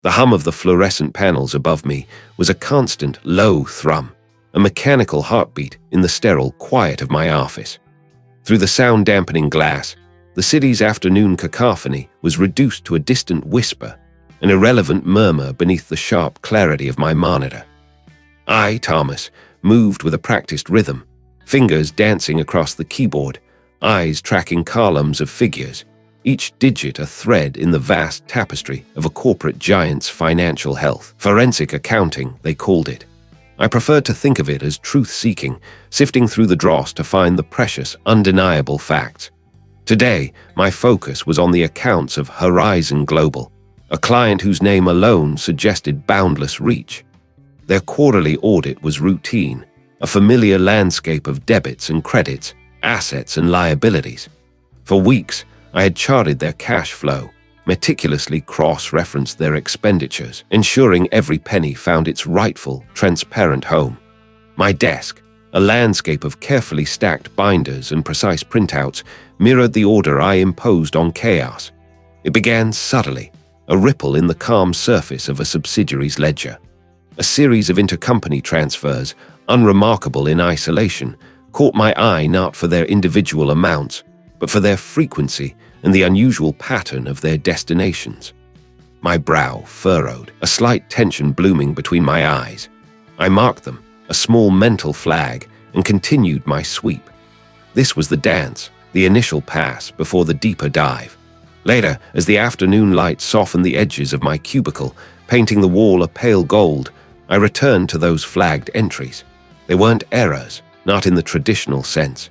The hum of the fluorescent panels above me was a constant, low thrum, a mechanical heartbeat in the sterile quiet of my office. Through the sound-dampening glass, the city's afternoon cacophony was reduced to a distant whisper, an irrelevant murmur beneath the sharp clarity of my monitor. I, Thomas, moved with a practiced rhythm, fingers dancing across the keyboard, eyes tracking columns of figures, each digit a thread in the vast tapestry of a corporate giant's financial health. Forensic accounting, they called it. I preferred to think of it as truth-seeking, sifting through the dross to find the precious, undeniable facts. Today, my focus was on the accounts of Horizon Global, a client whose name alone suggested boundless reach. Their quarterly audit was routine, a familiar landscape of debits and credits, assets and liabilities. For weeks, I had charted their cash flow, meticulously cross-referenced their expenditures, ensuring every penny found its rightful, transparent home. My desk, a landscape of carefully stacked binders and precise printouts, mirrored the order I imposed on chaos. It began subtly, a ripple in the calm surface of a subsidiary's ledger. A series of intercompany transfers, unremarkable in isolation, caught my eye not for their individual amounts, but for their frequency and the unusual pattern of their destinations. My brow furrowed, a slight tension blooming between my eyes. I marked them, a small mental flag, and continued my sweep. This was the dance, the initial pass before the deeper dive. Later, as the afternoon light softened the edges of my cubicle, painting the wall a pale gold, I returned to those flagged entries. They weren't errors, not in the traditional sense.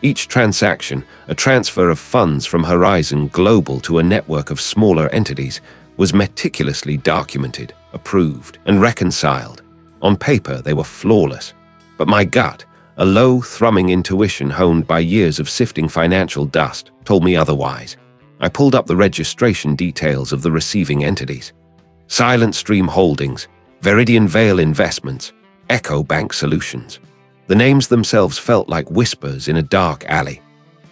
Each transaction, a transfer of funds from Horizon Global to a network of smaller entities, was meticulously documented, approved, and reconciled. On paper, they were flawless. But my gut, a low, thrumming intuition honed by years of sifting financial dust, told me otherwise. I pulled up the registration details of the receiving entities. Silent Stream Holdings, Viridian Vale Investments, Echo Bank Solutions. The names themselves felt like whispers in a dark alley.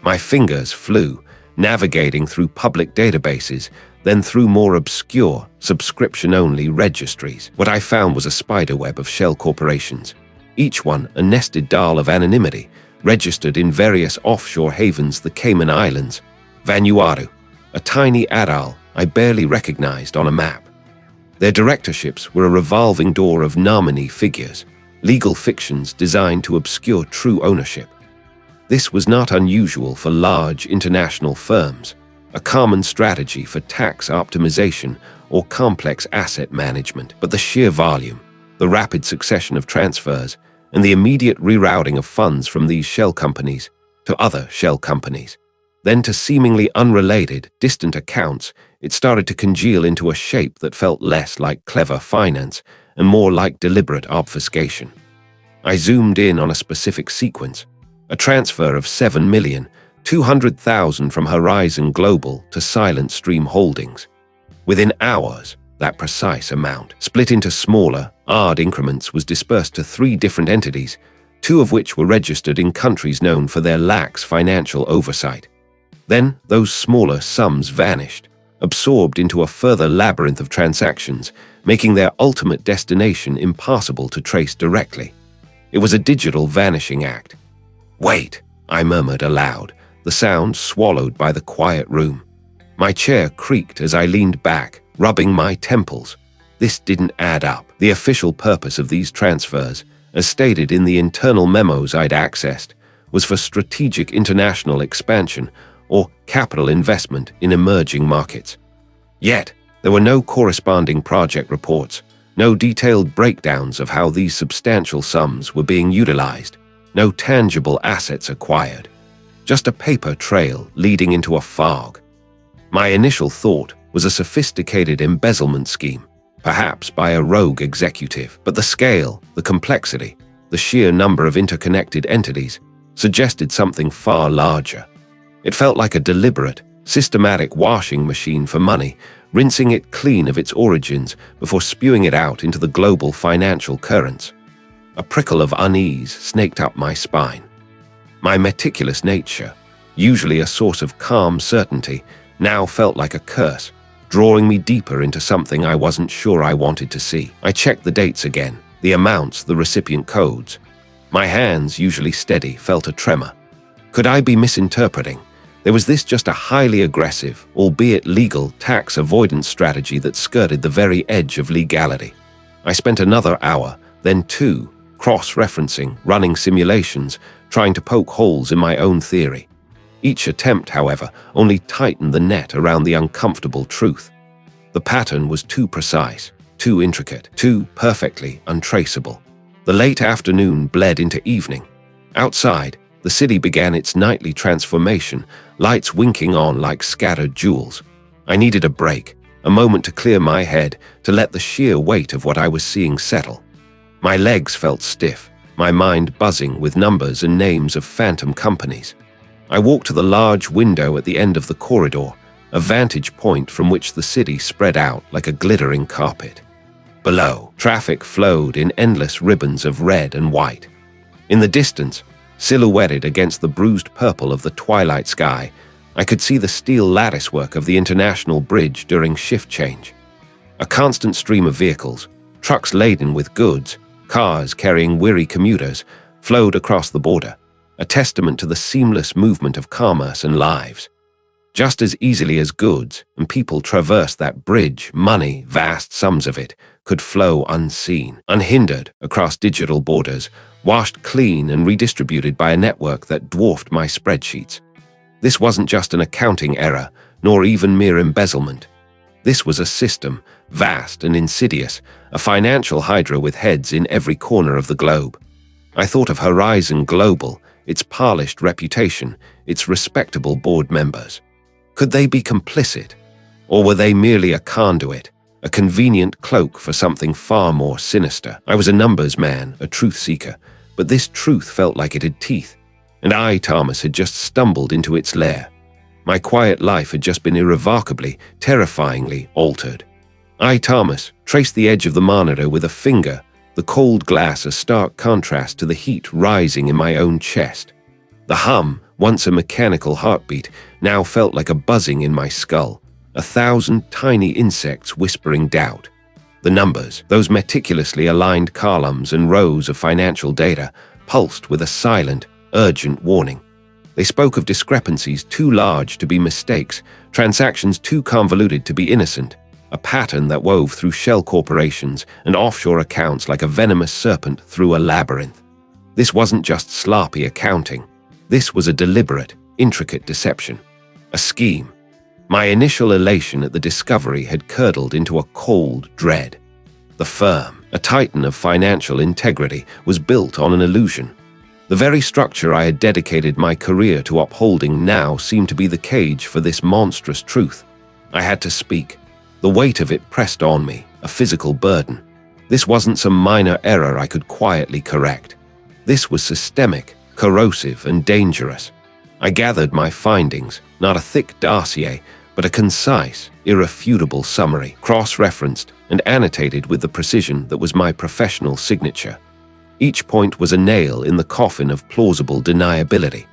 My fingers flew, navigating through public databases, then through more obscure, subscription-only registries. What I found was a spiderweb of shell corporations, each one a nested doll of anonymity, registered in various offshore havens, the Cayman Islands, Vanuatu, a tiny atoll I barely recognized on a map. Their directorships were a revolving door of nominee figures, legal fictions designed to obscure true ownership. This was not unusual for large international firms, a common strategy for tax optimization or complex asset management, but the sheer volume, the rapid succession of transfers, and the immediate rerouting of funds from these shell companies to other shell companies, then to seemingly unrelated, distant accounts, it started to congeal into a shape that felt less like clever finance and more like deliberate obfuscation. I zoomed in on a specific sequence, a transfer of $7,200,000 from Horizon Global to Silent Stream Holdings. Within hours, that precise amount, split into smaller, odd increments, was dispersed to 3 different entities, 2 of which were registered in countries known for their lax financial oversight. Then those smaller sums vanished, absorbed into a further labyrinth of transactions, making their ultimate destination impossible to trace directly. It was a digital vanishing act. "Wait," I murmured aloud, the sound swallowed by the quiet room. My chair creaked as I leaned back, rubbing my temples. This didn't add up. The official purpose of these transfers, as stated in the internal memos I'd accessed, was for strategic international expansion or capital investment in emerging markets. Yet, there were no corresponding project reports, no detailed breakdowns of how these substantial sums were being utilized, no tangible assets acquired, just a paper trail leading into a fog. My initial thought was a sophisticated embezzlement scheme, perhaps by a rogue executive, but the scale, the complexity, the sheer number of interconnected entities suggested something far larger. It felt like a deliberate, systematic washing machine for money, rinsing it clean of its origins before spewing it out into the global financial currents. A prickle of unease snaked up my spine. My meticulous nature, usually a source of calm certainty, now felt like a curse, drawing me deeper into something I wasn't sure I wanted to see. I checked the dates again, the amounts, the recipient codes. My hands, usually steady, felt a tremor. Could I be misinterpreting? Was this just a highly aggressive, albeit legal, tax avoidance strategy that skirted the very edge of legality? I spent another hour, then two, cross-referencing, running simulations, trying to poke holes in my own theory. Each attempt, however, only tightened the net around the uncomfortable truth. The pattern was too precise, too intricate, too perfectly untraceable. The late afternoon bled into evening. Outside, the city began its nightly transformation, lights winking on like scattered jewels. I needed a break, a moment to clear my head, to let the sheer weight of what I was seeing settle. My legs felt stiff, my mind buzzing with numbers and names of phantom companies. I walked to the large window at the end of the corridor, a vantage point from which the city spread out like a glittering carpet. Below, traffic flowed in endless ribbons of red and white. In the distance, silhouetted against the bruised purple of the twilight sky, I could see the steel latticework of the international bridge during shift change. A constant stream of vehicles, trucks laden with goods, cars carrying weary commuters, flowed across the border, a testament to the seamless movement of commerce and lives. Just as easily as goods and people traversed that bridge, money, vast sums of it, could flow unseen, unhindered across digital borders, washed clean and redistributed by a network that dwarfed my spreadsheets. This wasn't just an accounting error, nor even mere embezzlement. This was a system, vast and insidious, a financial hydra with heads in every corner of the globe. I thought of Horizon Global, its polished reputation, its respectable board members. Could they be complicit? Or were they merely a conduit, a convenient cloak for something far more sinister? I was a numbers man, a truth seeker, but this truth felt like it had teeth, and I, Thomas, had just stumbled into its lair. My quiet life had just been irrevocably, terrifyingly altered. I, Thomas, traced the edge of the monitor with a finger, the cold glass a stark contrast to the heat rising in my own chest. The hum, once a mechanical heartbeat, now felt like a buzzing in my skull, 1,000 tiny insects whispering doubt. The numbers, those meticulously aligned columns and rows of financial data, pulsed with a silent, urgent warning. They spoke of discrepancies too large to be mistakes, transactions too convoluted to be innocent, a pattern that wove through shell corporations and offshore accounts like a venomous serpent through a labyrinth. This wasn't just sloppy accounting. This was a deliberate, intricate deception, a scheme. My initial elation at the discovery had curdled into a cold dread. The firm, a titan of financial integrity, was built on an illusion. The very structure I had dedicated my career to upholding now seemed to be the cage for this monstrous truth. I had to speak. The weight of it pressed on me, a physical burden. This wasn't some minor error I could quietly correct. This was systemic, corrosive, and dangerous. I gathered my findings, not a thick dossier, but a concise, irrefutable summary, cross-referenced and annotated with the precision that was my professional signature. Each point was a nail in the coffin of plausible deniability.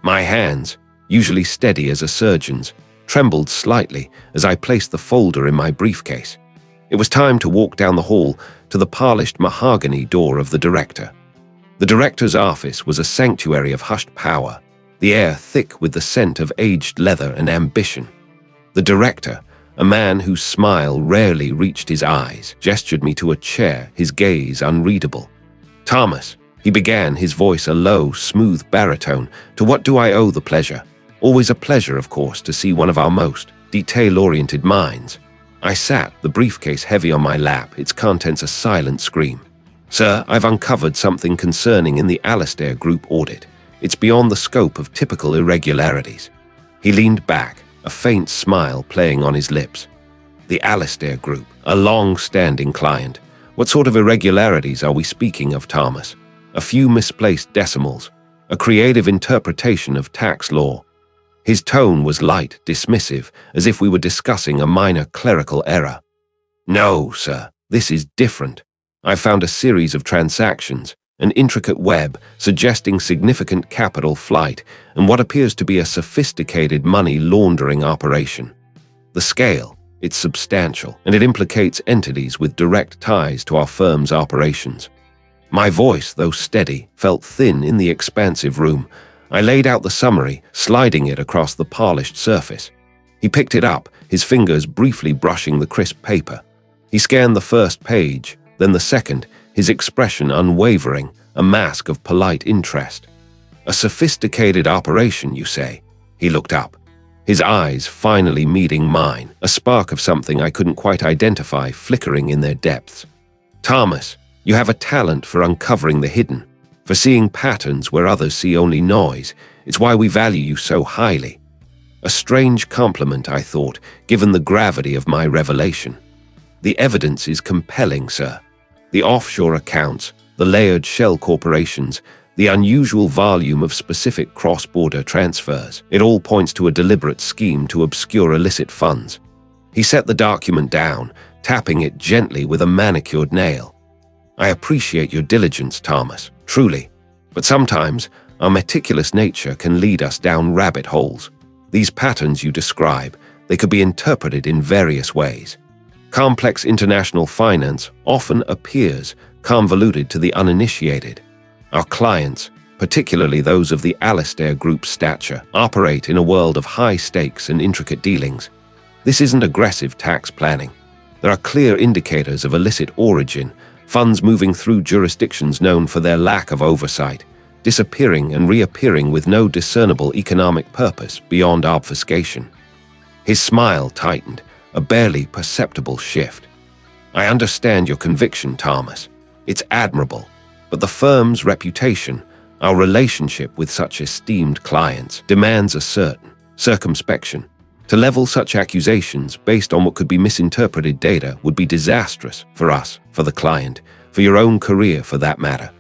My hands, usually steady as a surgeon's, trembled slightly as I placed the folder in my briefcase. It was time to walk down the hall to the polished mahogany door of the director. The director's office was a sanctuary of hushed power, the air thick with the scent of aged leather and ambition. The director, a man whose smile rarely reached his eyes, gestured me to a chair, his gaze unreadable. "Thomas," he began, his voice a low, smooth baritone, "to what do I owe the pleasure? Always a pleasure, of course, to see one of our most detail-oriented minds." I sat, the briefcase heavy on my lap, its contents a silent scream. "Sir, I've uncovered something concerning in the Alistair Group audit. It's beyond the scope of typical irregularities." He leaned back, a faint smile playing on his lips. The Alistair Group, a long-standing client. What sort of irregularities are we speaking of, Thomas? A few misplaced decimals, a creative interpretation of tax law. His tone was light, dismissive, as if we were discussing a minor clerical error. "No, sir, this is different. I found a series of transactions, an intricate web suggesting significant capital flight and what appears to be a sophisticated money laundering operation. The scale, It's substantial, and it implicates entities with direct ties to our firm's operations. My voice, though steady, felt thin in the expansive room. I laid out the summary, sliding it across the polished surface. He picked it up, his fingers briefly brushing the crisp paper. He scanned the first page, then the second, his expression unwavering, a mask of polite interest. A sophisticated operation, you say? He looked up, his eyes finally meeting mine, a spark of something I couldn't quite identify flickering in their depths. Thomas, you have a talent for uncovering the hidden, for seeing patterns where others see only noise. It's why we value you so highly. A strange compliment, I thought, given the gravity of my revelation. The evidence is compelling, sir. The offshore accounts, the layered shell corporations, the unusual volume of specific cross-border transfers. It all points to a deliberate scheme to obscure illicit funds. He set the document down, tapping it gently with a manicured nail. I appreciate your diligence, Thomas, truly. But sometimes, our meticulous nature can lead us down rabbit holes. These patterns you describe, they could be interpreted in various ways. Complex international finance often appears convoluted to the uninitiated. Our clients, particularly those of the Alastair Group's stature, operate in a world of high stakes and intricate dealings. This isn't aggressive tax planning. There are clear indicators of illicit origin, funds moving through jurisdictions known for their lack of oversight, disappearing and reappearing with no discernible economic purpose beyond obfuscation. His smile tightened, a barely perceptible shift. I understand your conviction, Thomas. It's admirable. But the firm's reputation, our relationship with such esteemed clients, demands a certain circumspection. To level such accusations based on what could be misinterpreted data would be disastrous for us, for the client, for your own career for that matter.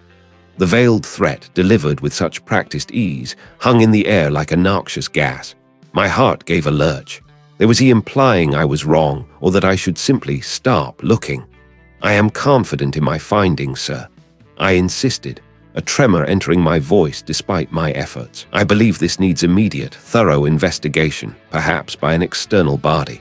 The veiled threat, delivered with such practiced ease, hung in the air like a noxious gas. My heart gave a lurch. Was he implying I was wrong, or that I should simply stop looking? I am confident in my findings, sir. I insisted, a tremor entering my voice despite my efforts. I believe this needs immediate, thorough investigation, perhaps by an external body.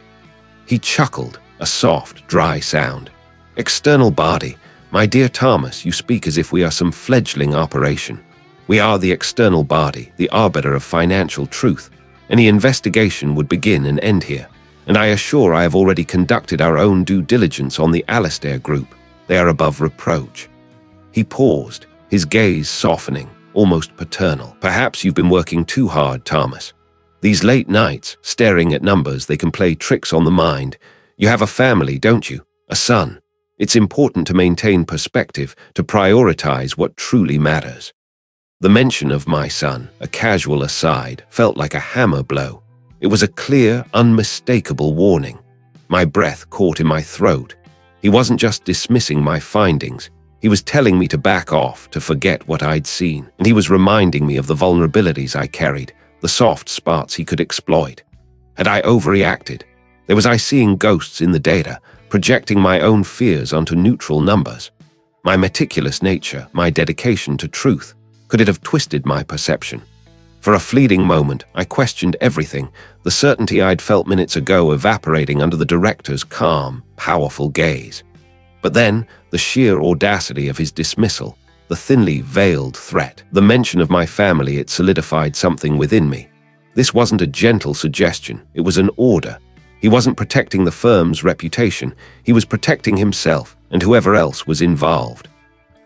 He chuckled, a soft, dry sound. External body? My dear Thomas, you speak as if we are some fledgling operation. We are the external body, the arbiter of financial truth. Any investigation would begin and end here, and I assure I have already conducted our own due diligence on the Alastair Group. They are above reproach. He paused, his gaze softening, almost paternal. Perhaps you've been working too hard, Thomas. These late nights, staring at numbers, they can play tricks on the mind. You have a family, don't you? A son. It's important to maintain perspective, to prioritize what truly matters. The mention of my son, a casual aside, felt like a hammer blow. It was a clear, unmistakable warning. My breath caught in my throat. He wasn't just dismissing my findings. He was telling me to back off, to forget what I'd seen, and he was reminding me of the vulnerabilities I carried, the soft spots he could exploit. Had I overreacted? Was I seeing ghosts in the data, projecting my own fears onto neutral numbers? My meticulous nature, my dedication to truth, could it have twisted my perception? For a fleeting moment, I questioned everything, the certainty I'd felt minutes ago evaporating under the director's calm, powerful gaze. But then, the sheer audacity of his dismissal, the thinly veiled threat, the mention of my family, it solidified something within me. This wasn't a gentle suggestion, it was an order. He wasn't protecting the firm's reputation, he was protecting himself and whoever else was involved.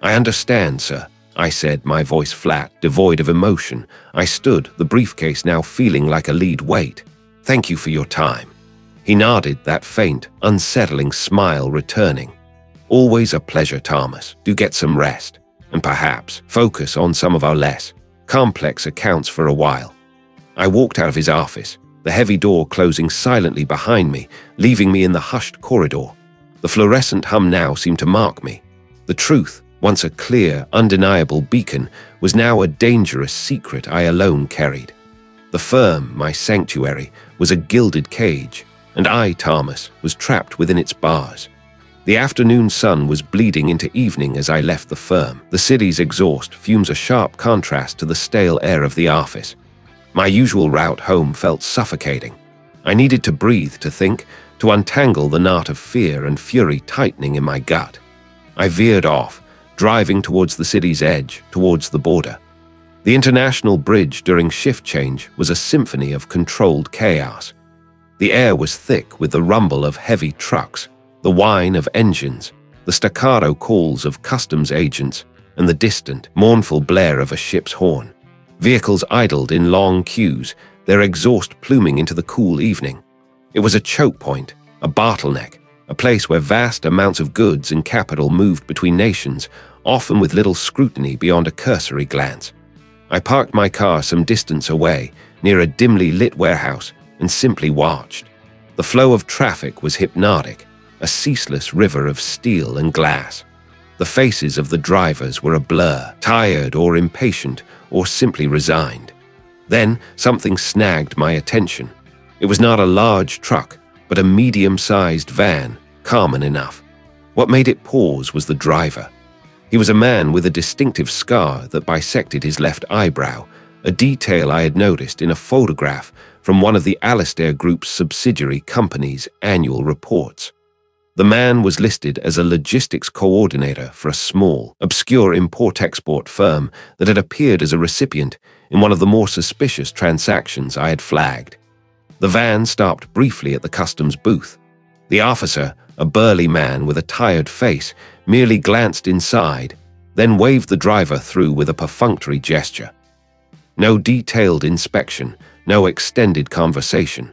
I understand, sir, I said, my voice flat, devoid of emotion. I stood, the briefcase now feeling like a lead weight. Thank you for your time. He nodded, that faint, unsettling smile returning. Always a pleasure, Thomas. Do get some rest, and perhaps focus on some of our less complex accounts for a while. I walked out of his office, the heavy door closing silently behind me, leaving me in the hushed corridor. The fluorescent hum now seemed to mark me. The truth, once a clear, undeniable beacon, was now a dangerous secret I alone carried. The firm, my sanctuary, was a gilded cage, and I, Thomas, was trapped within its bars. The afternoon sun was bleeding into evening as I left the firm. The city's exhaust fumes a sharp contrast to the stale air of the office. My usual route home felt suffocating. I needed to breathe, to think, to untangle the knot of fear and fury tightening in my gut. I veered off, driving towards the city's edge, towards the border. The international bridge during shift change was a symphony of controlled chaos. The air was thick with the rumble of heavy trucks, the whine of engines, the staccato calls of customs agents, and the distant, mournful blare of a ship's horn. Vehicles idled in long queues, their exhaust pluming into the cool evening. It was a choke point, a bottleneck, a place where vast amounts of goods and capital moved between nations, often with little scrutiny beyond a cursory glance. I parked my car some distance away, near a dimly lit warehouse, and simply watched. The flow of traffic was hypnotic, a ceaseless river of steel and glass. The faces of the drivers were a blur, tired or impatient, or simply resigned. Then something snagged my attention. It was not a large truck, but a medium-sized van, common enough. What made it pause was the driver. He was a man with a distinctive scar that bisected his left eyebrow, a detail I had noticed in a photograph from one of the Alistair Group's subsidiary companies' annual reports. The man was listed as a logistics coordinator for a small, obscure import-export firm that had appeared as a recipient in one of the more suspicious transactions I had flagged. The van stopped briefly at the customs booth. The officer, a burly man with a tired face, merely glanced inside, then waved the driver through with a perfunctory gesture. No detailed inspection, no extended conversation.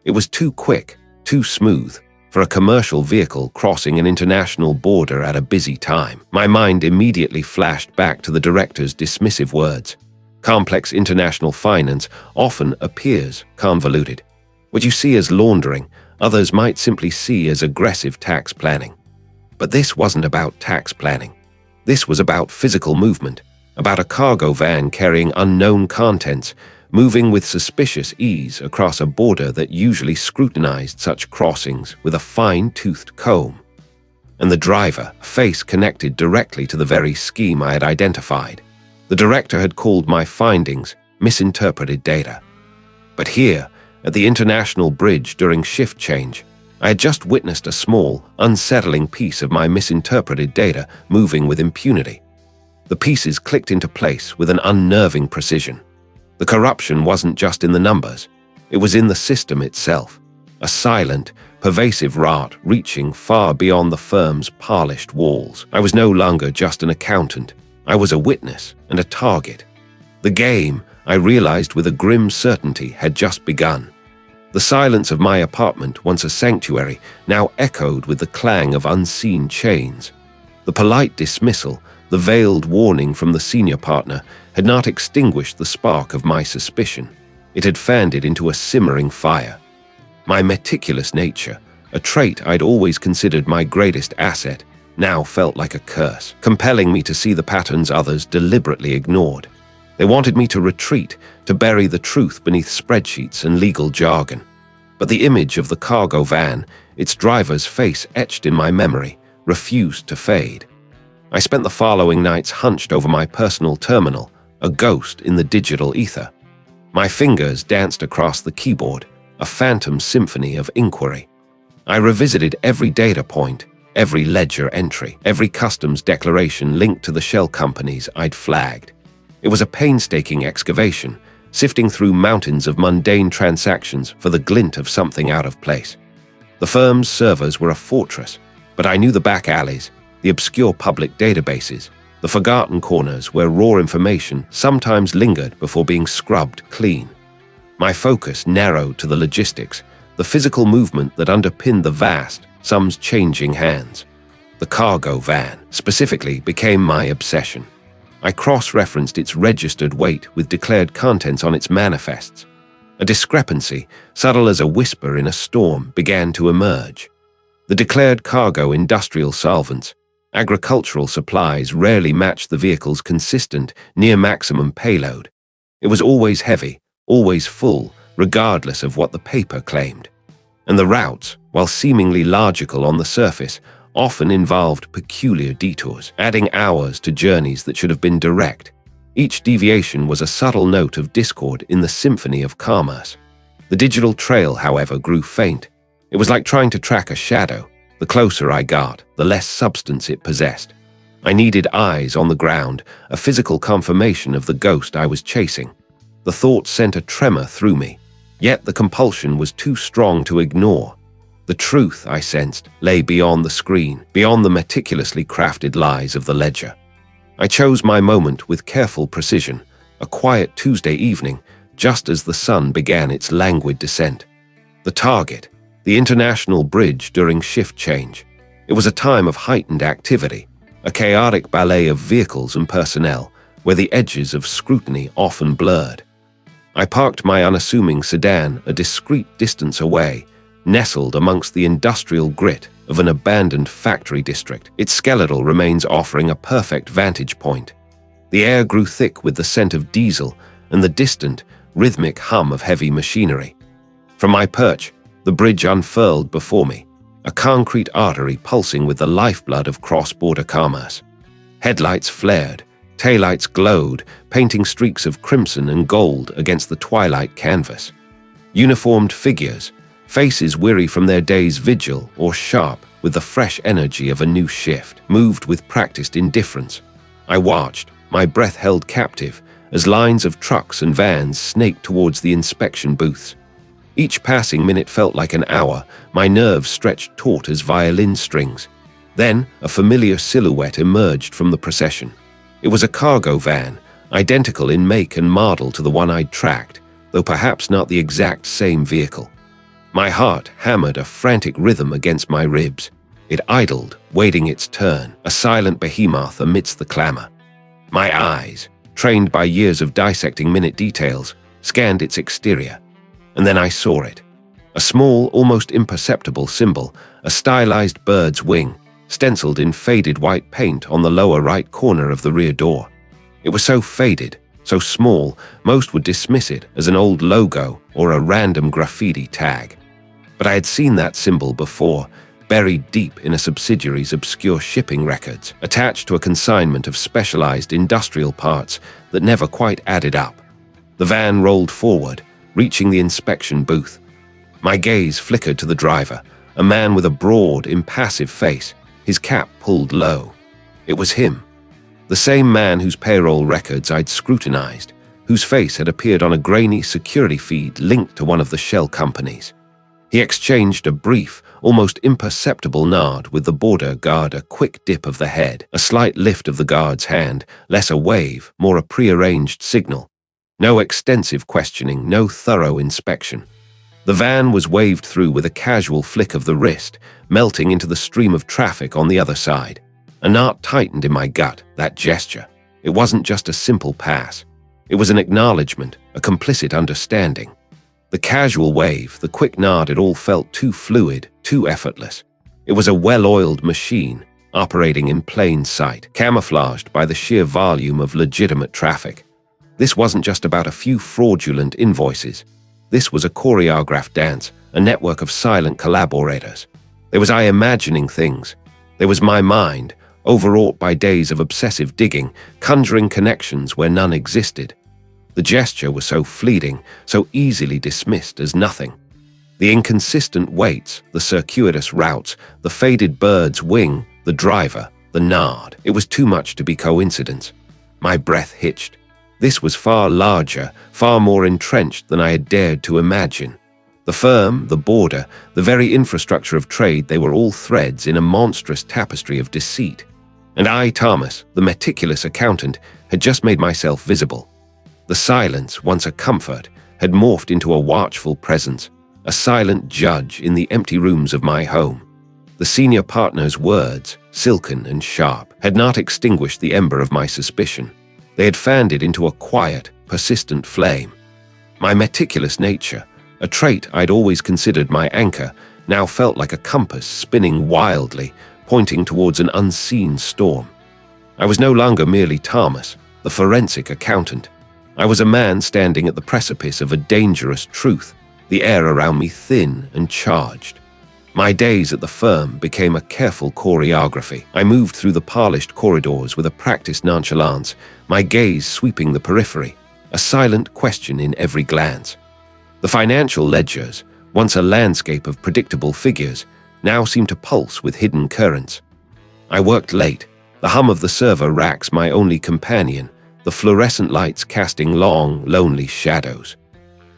It was too quick, too smooth, for a commercial vehicle crossing an international border at a busy time. My mind immediately flashed back to the director's dismissive words. Complex international finance often appears convoluted. What you see as laundering, others might simply see as aggressive tax planning. But this wasn't about tax planning. This was about physical movement, about a cargo van carrying unknown contents, moving with suspicious ease across a border that usually scrutinized such crossings with a fine-toothed comb. And the driver, a face connected directly to the very scheme I had identified. The director had called my findings misinterpreted data. But here, at the international bridge during shift change, I had just witnessed a small, unsettling piece of my misinterpreted data moving with impunity. The pieces clicked into place with an unnerving precision. The corruption wasn't just in the numbers, it was in the system itself, a silent, pervasive rot reaching far beyond the firm's polished walls. I was no longer just an accountant, I was a witness and a target. The game, I realized with a grim certainty, had just begun. The silence of my apartment, once a sanctuary, now echoed with the clang of unseen chains. The polite dismissal, the veiled warning from the senior partner, had not extinguished the spark of my suspicion. It had fanned it into a simmering fire. My meticulous nature, a trait I'd always considered my greatest asset, now felt like a curse, compelling me to see the patterns others deliberately ignored. They wanted me to retreat, to bury the truth beneath spreadsheets and legal jargon. But the image of the cargo van, its driver's face etched in my memory, refused to fade. I spent the following nights hunched over my personal terminal, a ghost in the digital ether. My fingers danced across the keyboard, a phantom symphony of inquiry. I revisited every data point, every ledger entry, every customs declaration linked to the shell companies I'd flagged. It was a painstaking excavation, sifting through mountains of mundane transactions for the glint of something out of place. The firm's servers were a fortress, but I knew the back alleys, the obscure public databases, the forgotten corners where raw information sometimes lingered before being scrubbed clean. My focus narrowed to the logistics, the physical movement that underpinned the vast, sums changing hands. The cargo van, specifically, became my obsession. I cross-referenced its registered weight with declared contents on its manifests. A discrepancy, subtle as a whisper in a storm, began to emerge. The declared cargo industrial solvents, agricultural supplies rarely matched the vehicle's consistent, near-maximum payload. It was always heavy, always full, regardless of what the paper claimed. And the routes, while seemingly logical on the surface, often involved peculiar detours, adding hours to journeys that should have been direct. Each deviation was a subtle note of discord in the symphony of commerce. The The digital trail, however, grew faint. It was like trying to track a shadow. The closer I got, the less substance it possessed. I needed eyes on the ground, a physical confirmation of the ghost I was chasing. The thought sent a tremor through me, yet the compulsion was too strong to ignore. The truth, I sensed, lay beyond the screen, beyond the meticulously crafted lies of the ledger. I chose my moment with careful precision, a quiet Tuesday evening, just as the sun began its languid descent. The target, the international bridge during shift change. It was a time of heightened activity, a chaotic ballet of vehicles and personnel, where the edges of scrutiny often blurred. I parked my unassuming sedan a discreet distance away, nestled amongst the industrial grit of an abandoned factory district, its skeletal remains offering a perfect vantage point. The air grew thick with the scent of diesel and the distant, rhythmic hum of heavy machinery. From my perch, the bridge unfurled before me, a concrete artery pulsing with the lifeblood of cross-border commerce. Headlights flared, taillights glowed, painting streaks of crimson and gold against the twilight canvas. Uniformed figures, faces weary from their day's vigil or sharp with the fresh energy of a new shift, moved with practiced indifference. I watched, my breath held captive, as lines of trucks and vans snaked towards the inspection booths. Each passing minute felt like an hour, my nerves stretched taut as violin strings. Then, a familiar silhouette emerged from the procession. It was a cargo van, identical in make and model to the one I'd tracked, though perhaps not the exact same vehicle. My heart hammered a frantic rhythm against my ribs. It idled, waiting its turn, a silent behemoth amidst the clamor. My eyes, trained by years of dissecting minute details, scanned its exterior. And then I saw it. A small, almost imperceptible symbol, a stylized bird's wing, stenciled in faded white paint on the lower right corner of the rear door. It was so faded, so small, most would dismiss it as an old logo or a random graffiti tag. But I had seen that symbol before, buried deep in a subsidiary's obscure shipping records, attached to a consignment of specialized industrial parts that never quite added up. The van rolled forward, reaching the inspection booth. My gaze flickered to the driver, a man with a broad, impassive face, his cap pulled low. It was him. The same man whose payroll records I'd scrutinized, whose face had appeared on a grainy security feed linked to one of the shell companies. He exchanged a brief, almost imperceptible nod with the border guard, a quick dip of the head, a slight lift of the guard's hand, less a wave, more a prearranged signal. No extensive questioning, no thorough inspection. The van was waved through with a casual flick of the wrist, melting into the stream of traffic on the other side. A knot tightened in my gut, that gesture. It wasn't just a simple pass. It was an acknowledgement, a complicit understanding. The casual wave, the quick nod, it all felt too fluid, too effortless. It was a well-oiled machine, operating in plain sight, camouflaged by the sheer volume of legitimate traffic. This wasn't just about a few fraudulent invoices. This was a choreographed dance, a network of silent collaborators. There was I imagining things. There was my mind, overwrought by days of obsessive digging, conjuring connections where none existed. The gesture was so fleeting, so easily dismissed as nothing. The inconsistent waits, the circuitous routes, the faded bird's wing, the driver, the nod. It was too much to be coincidence. My breath hitched. This was far larger, far more entrenched than I had dared to imagine. The firm, the border, the very infrastructure of trade, they were all threads in a monstrous tapestry of deceit. And I, Thomas, the meticulous accountant, had just made myself visible. The silence, once a comfort, had morphed into a watchful presence, a silent judge in the empty rooms of my home. The senior partner's words, silken and sharp, had not extinguished the ember of my suspicion. They had fanned it into a quiet, persistent flame. My meticulous nature, a trait I'd always considered my anchor, now felt like a compass spinning wildly, pointing towards an unseen storm. I was no longer merely Thomas, the forensic accountant. I was a man standing at the precipice of a dangerous truth, the air around me thin and charged. My days at the firm became a careful choreography. I moved through the polished corridors with a practiced nonchalance, my gaze sweeping the periphery, a silent question in every glance. The financial ledgers, once a landscape of predictable figures, now seemed to pulse with hidden currents. I worked late. The hum of the server racks my only companion, the fluorescent lights casting long, lonely shadows.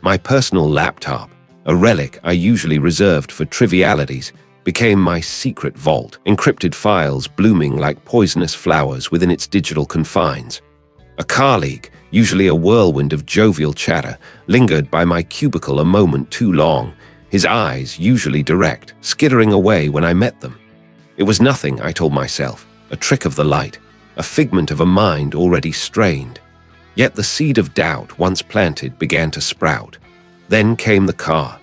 My personal laptop, a relic I usually reserved for trivialities, became my secret vault, encrypted files blooming like poisonous flowers within its digital confines. A colleague, usually a whirlwind of jovial chatter, lingered by my cubicle a moment too long, his eyes, usually direct, skittering away when I met them. It was nothing, I told myself, a trick of the light, a figment of a mind already strained. Yet the seed of doubt, once planted, began to sprout. Then came the car.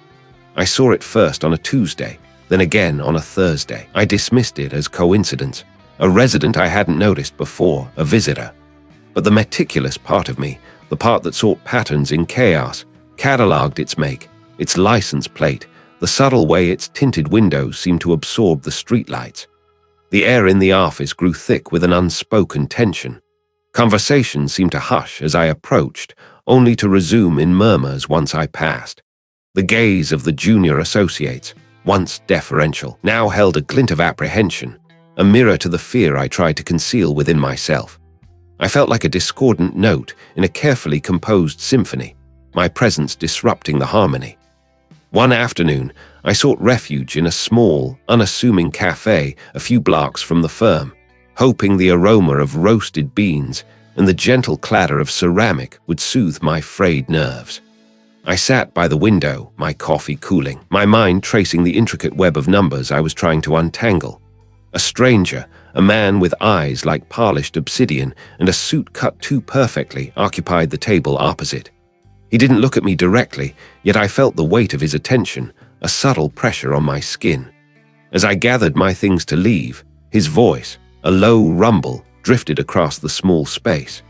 I saw it first on a Tuesday, then again on a Thursday. I dismissed it as coincidence, a resident I hadn't noticed before, a visitor. But the meticulous part of me, the part that sought patterns in chaos, catalogued its make, its license plate, the subtle way its tinted windows seemed to absorb the streetlights. The air in the office grew thick with an unspoken tension. Conversation seemed to hush as I approached, only to resume in murmurs once I passed. The gaze of the junior associates, once deferential, now held a glint of apprehension, a mirror to the fear I tried to conceal within myself. I felt like a discordant note in a carefully composed symphony, my presence disrupting the harmony. One afternoon, I sought refuge in a small, unassuming cafe a few blocks from the firm, hoping the aroma of roasted beans and the gentle clatter of ceramic would soothe my frayed nerves. I sat by the window, my coffee cooling, my mind tracing the intricate web of numbers I was trying to untangle. A stranger, a man with eyes like polished obsidian and a suit cut too perfectly, occupied the table opposite. He didn't look at me directly, yet I felt the weight of his attention, a subtle pressure on my skin. As I gathered my things to leave, his voice, a low rumble, drifted across the small space.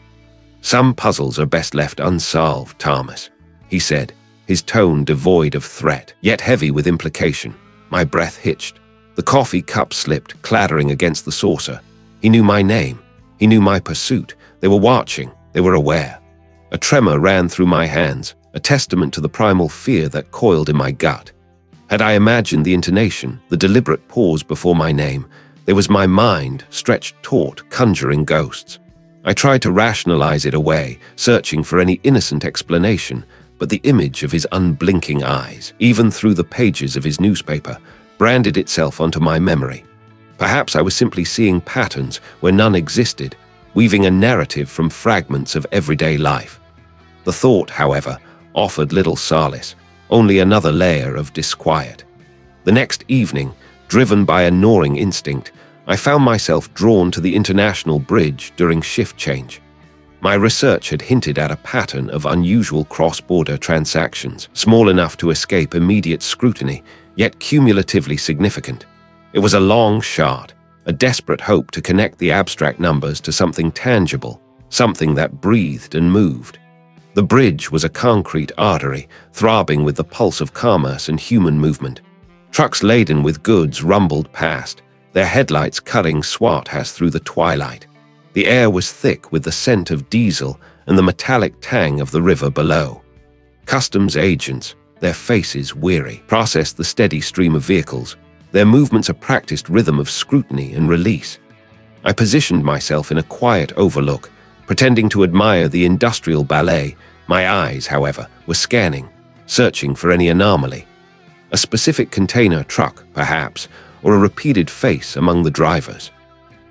"Some puzzles are best left unsolved, Thomas," he said, his tone devoid of threat, yet heavy with implication. My breath hitched. The coffee cup slipped, clattering against the saucer. He knew my name. He knew my pursuit. They were watching. They were aware. A tremor ran through my hands, a testament to the primal fear that coiled in my gut. Had I imagined the intonation, the deliberate pause before my name, there was my mind, stretched taut, conjuring ghosts. I tried to rationalize it away, searching for any innocent explanation, but the image of his unblinking eyes, even through the pages of his newspaper, branded itself onto my memory. Perhaps I was simply seeing patterns where none existed, weaving a narrative from fragments of everyday life. The thought, however, offered little solace, only another layer of disquiet. The next evening, driven by a gnawing instinct, I found myself drawn to the International Bridge during shift change. My research had hinted at a pattern of unusual cross-border transactions, small enough to escape immediate scrutiny, yet cumulatively significant. It was a long shot, a desperate hope to connect the abstract numbers to something tangible, something that breathed and moved. The bridge was a concrete artery, throbbing with the pulse of commerce and human movement. Trucks laden with goods rumbled past, their headlights cutting swaths through the twilight. The air was thick with the scent of diesel and the metallic tang of the river below. Customs agents, their faces weary, processed the steady stream of vehicles, their movements a practiced rhythm of scrutiny and release. I positioned myself in a quiet overlook, pretending to admire the industrial ballet. My eyes, however, were scanning, searching for any anomaly. A specific container truck, perhaps, or a repeated face among the drivers.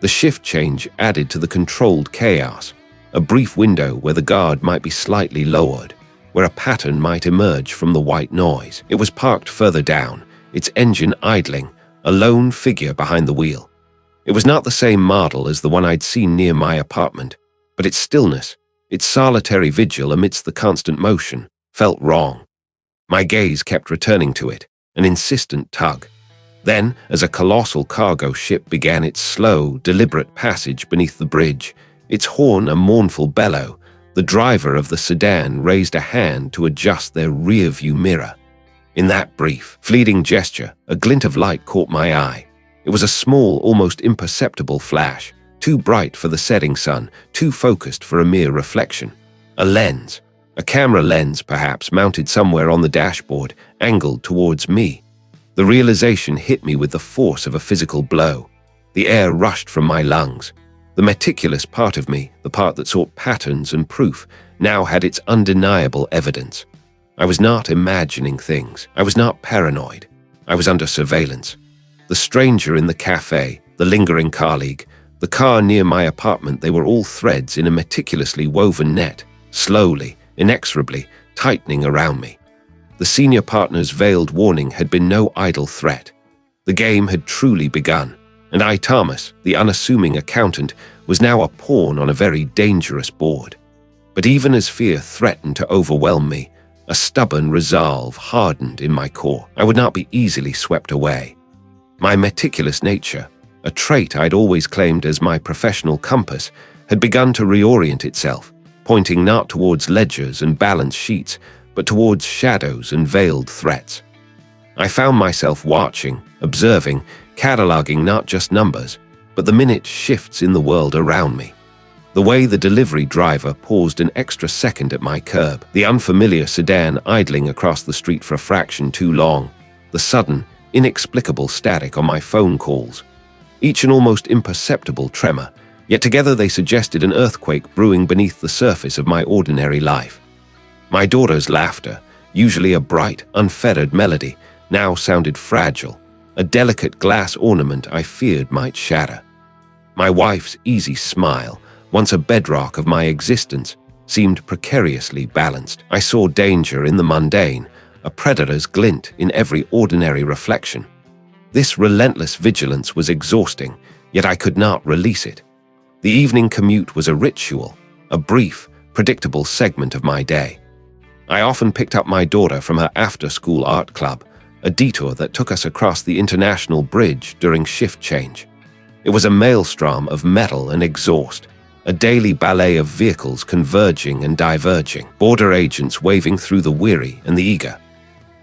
The shift change added to the controlled chaos, a brief window where the guard might be slightly lowered, where a pattern might emerge from the white noise. It was parked further down, its engine idling, a lone figure behind the wheel. It was not the same model as the one I'd seen near my apartment, but its stillness, its solitary vigil amidst the constant motion, felt wrong. My gaze kept returning to it, an insistent tug. Then, as a colossal cargo ship began its slow, deliberate passage beneath the bridge, its horn a mournful bellow, the driver of the sedan raised a hand to adjust their rear-view mirror. In that brief, fleeting gesture, a glint of light caught my eye. It was a small, almost imperceptible flash, too bright for the setting sun, too focused for a mere reflection. A lens. A camera lens, perhaps, mounted somewhere on the dashboard, angled towards me. The realization hit me with the force of a physical blow. The air rushed from my lungs. The meticulous part of me, the part that sought patterns and proof, now had its undeniable evidence. I was not imagining things. I was not paranoid. I was under surveillance. The stranger in the cafe, the lingering colleague, the car near my apartment, they were all threads in a meticulously woven net, slowly, inexorably, tightening around me. The senior partner's veiled warning had been no idle threat. The game had truly begun, and I, Thomas, the unassuming accountant, was now a pawn on a very dangerous board. But even as fear threatened to overwhelm me, a stubborn resolve hardened in my core. I would not be easily swept away. My meticulous nature, a trait I'd always claimed as my professional compass, had begun to reorient itself, pointing not towards ledgers and balance sheets, but towards shadows and veiled threats. I found myself watching, observing, cataloging not just numbers, but the minute shifts in the world around me. The way the delivery driver paused an extra second at my curb, the unfamiliar sedan idling across the street for a fraction too long, the sudden, inexplicable static on my phone calls. Each an almost imperceptible tremor, yet together they suggested an earthquake brewing beneath the surface of my ordinary life. My daughter's laughter, usually a bright, unfettered melody, now sounded fragile, a delicate glass ornament I feared might shatter. My wife's easy smile, once a bedrock of my existence, seemed precariously balanced. I saw danger in the mundane, a predator's glint in every ordinary reflection. This relentless vigilance was exhausting, yet I could not release it. The evening commute was a ritual, a brief, predictable segment of my day. I often picked up my daughter from her after-school art club, a detour that took us across the International Bridge during shift change. It was a maelstrom of metal and exhaust, a daily ballet of vehicles converging and diverging, border agents waving through the weary and the eager.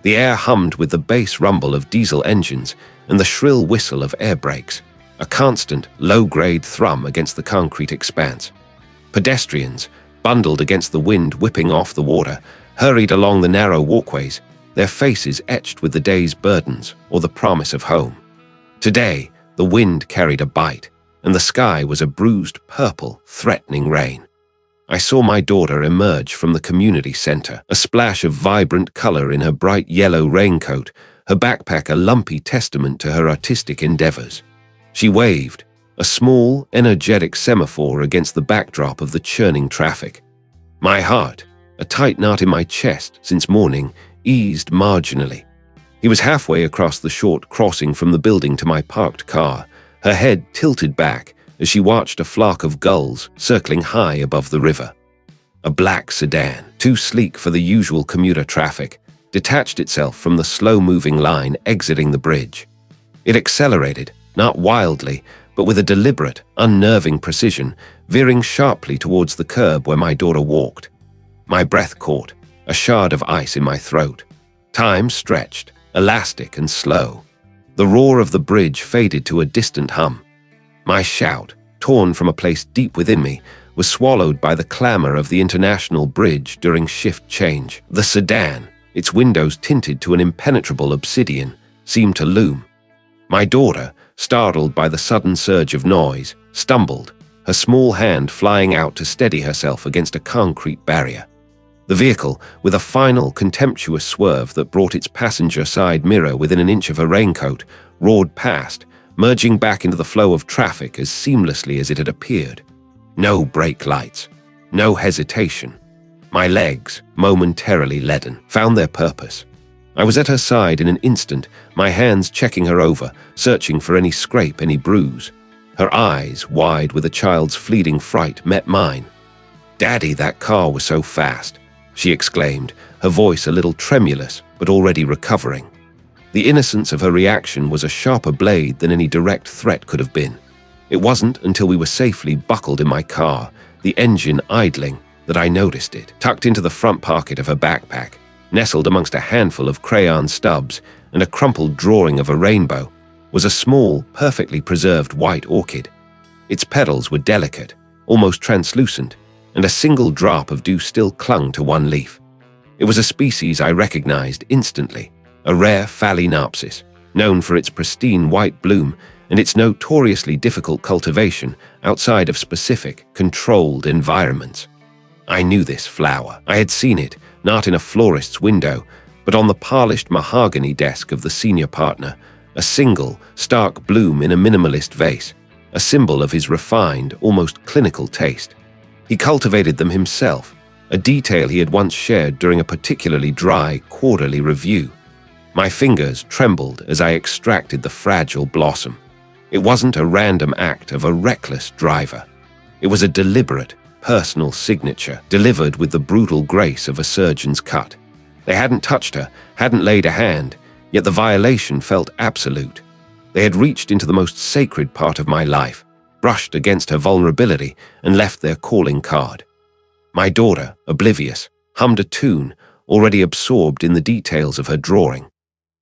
The air hummed with the bass rumble of diesel engines and the shrill whistle of air brakes, a constant, low-grade thrum against the concrete expanse. Pedestrians, bundled against the wind whipping off the water, hurried along the narrow walkways, their faces etched with the day's burdens or the promise of home. Today, the wind carried a bite, and the sky was a bruised purple, threatening rain. I saw my daughter emerge from the community center, a splash of vibrant color in her bright yellow raincoat, her backpack a lumpy testament to her artistic endeavors. She waved, a small, energetic semaphore against the backdrop of the churning traffic. My heart, a tight knot in my chest since morning, eased marginally. He was halfway across the short crossing from the building to my parked car, her head tilted back as she watched a flock of gulls circling high above the river. A black sedan, too sleek for the usual commuter traffic, detached itself from the slow-moving line exiting the bridge. It accelerated, not wildly, but with a deliberate, unnerving precision, veering sharply towards the curb where my daughter walked. My breath caught, a shard of ice in my throat. Time stretched, elastic and slow. The roar of the bridge faded to a distant hum. My shout, torn from a place deep within me, was swallowed by the clamor of the International Bridge during shift change. The sedan, its windows tinted to an impenetrable obsidian, seemed to loom. My daughter, startled by the sudden surge of noise, stumbled, her small hand flying out to steady herself against a concrete barrier. The vehicle, with a final, contemptuous swerve that brought its passenger side mirror within an inch of her raincoat, roared past, merging back into the flow of traffic as seamlessly as it had appeared. No brake lights, no hesitation. My legs, momentarily leaden, found their purpose. I was at her side in an instant, my hands checking her over, searching for any scrape, any bruise. Her eyes, wide with a child's fleeting fright, met mine. "Daddy, that car was so fast," she exclaimed, her voice a little tremulous, but already recovering. The innocence of her reaction was a sharper blade than any direct threat could have been. It wasn't until we were safely buckled in my car, the engine idling, that I noticed it. Tucked into the front pocket of her backpack, nestled amongst a handful of crayon stubs and a crumpled drawing of a rainbow, was a small, perfectly preserved white orchid. Its petals were delicate, almost translucent, and a single drop of dew still clung to one leaf. It was a species I recognized instantly, a rare Phalaenopsis, known for its pristine white bloom and its notoriously difficult cultivation outside of specific, controlled environments. I knew this flower. I had seen it, not in a florist's window, but on the polished mahogany desk of the senior partner, a single, stark bloom in a minimalist vase, a symbol of his refined, almost clinical taste. He cultivated them himself, a detail he had once shared during a particularly dry quarterly review. My fingers trembled as I extracted the fragile blossom. It wasn't a random act of a reckless driver. It was a deliberate, personal signature, delivered with the brutal grace of a surgeon's cut. They hadn't touched her, hadn't laid a hand, yet the violation felt absolute. They had reached into the most sacred part of my life, brushed against her vulnerability, and left their calling card. My daughter, oblivious, hummed a tune, already absorbed in the details of her drawing.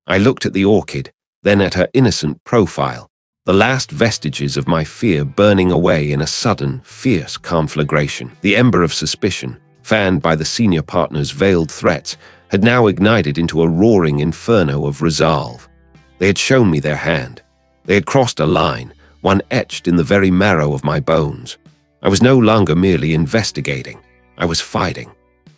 I looked at the orchid, then at her innocent profile, the last vestiges of my fear burning away in a sudden, fierce conflagration. The ember of suspicion, fanned by the senior partner's veiled threats, had now ignited into a roaring inferno of resolve. They had shown me their hand. They had crossed a line, one etched in the very marrow of my bones. I was no longer merely investigating. I was fighting.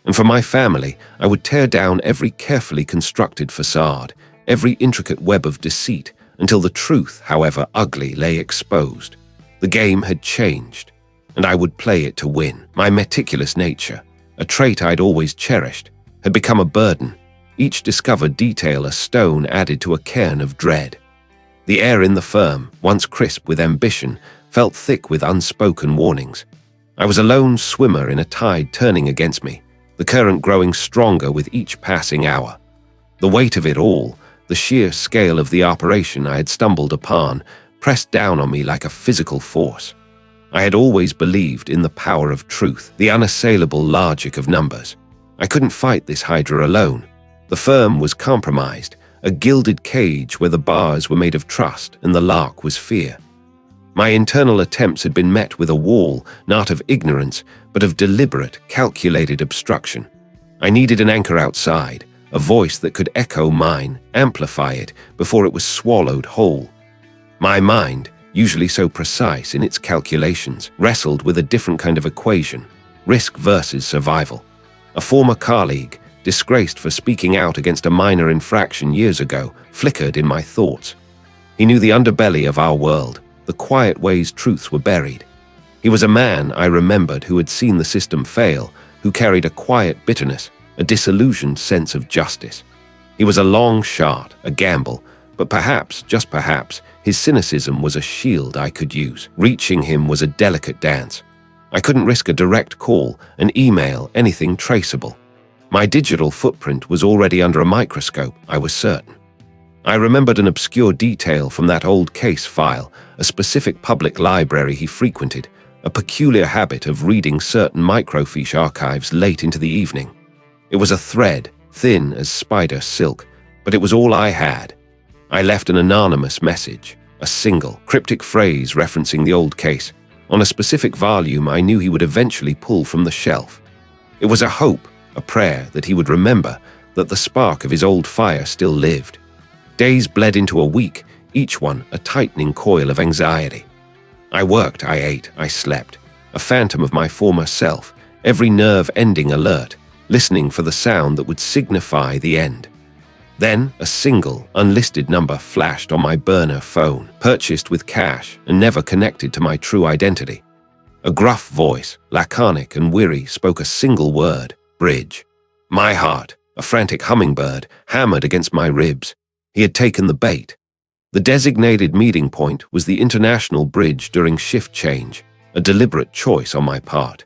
And for my family, I would tear down every carefully constructed facade, every intricate web of deceit, until the truth, however ugly, lay exposed. The game had changed, and I would play it to win. My meticulous nature, a trait I'd always cherished, had become a burden, each discovered detail a stone added to a cairn of dread. The air in the firm, once crisp with ambition, felt thick with unspoken warnings. I was a lone swimmer in a tide turning against me, the current growing stronger with each passing hour. The weight of it all, the sheer scale of the operation I had stumbled upon, pressed down on me like a physical force. I had always believed in the power of truth, the unassailable logic of numbers. I couldn't fight this hydra alone. The firm was compromised, a gilded cage where the bars were made of trust and the lock was fear. My internal attempts had been met with a wall, not of ignorance, but of deliberate, calculated obstruction. I needed an anchor outside, a voice that could echo mine, amplify it, before it was swallowed whole. My mind, usually so precise in its calculations, wrestled with a different kind of equation, risk versus survival. A former colleague, disgraced for speaking out against a minor infraction years ago, flickered in my thoughts. He knew the underbelly of our world, the quiet ways truths were buried. He was a man I remembered who had seen the system fail, who carried a quiet bitterness, a disillusioned sense of justice. He was a long shot, a gamble, but perhaps, just perhaps, his cynicism was a shield I could use. Reaching him was a delicate dance. I couldn't risk a direct call, an email, anything traceable. My digital footprint was already under a microscope, I was certain. I remembered an obscure detail from that old case file, a specific public library he frequented, a peculiar habit of reading certain microfiche archives late into the evening. It was a thread, thin as spider silk, but it was all I had. I left an anonymous message, a single, cryptic phrase referencing the old case, on a specific volume I knew he would eventually pull from the shelf. It was a hope, a prayer that he would remember, that the spark of his old fire still lived. Days bled into a week, each one a tightening coil of anxiety. I worked, I ate, I slept, a phantom of my former self, every nerve ending alert, listening for the sound that would signify the end. Then a single, unlisted number flashed on my burner phone, purchased with cash and never connected to my true identity. A gruff voice, laconic and weary, spoke a single word, bridge. My heart, a frantic hummingbird, hammered against my ribs. He had taken the bait. The designated meeting point was the international bridge during shift change, a deliberate choice on my part.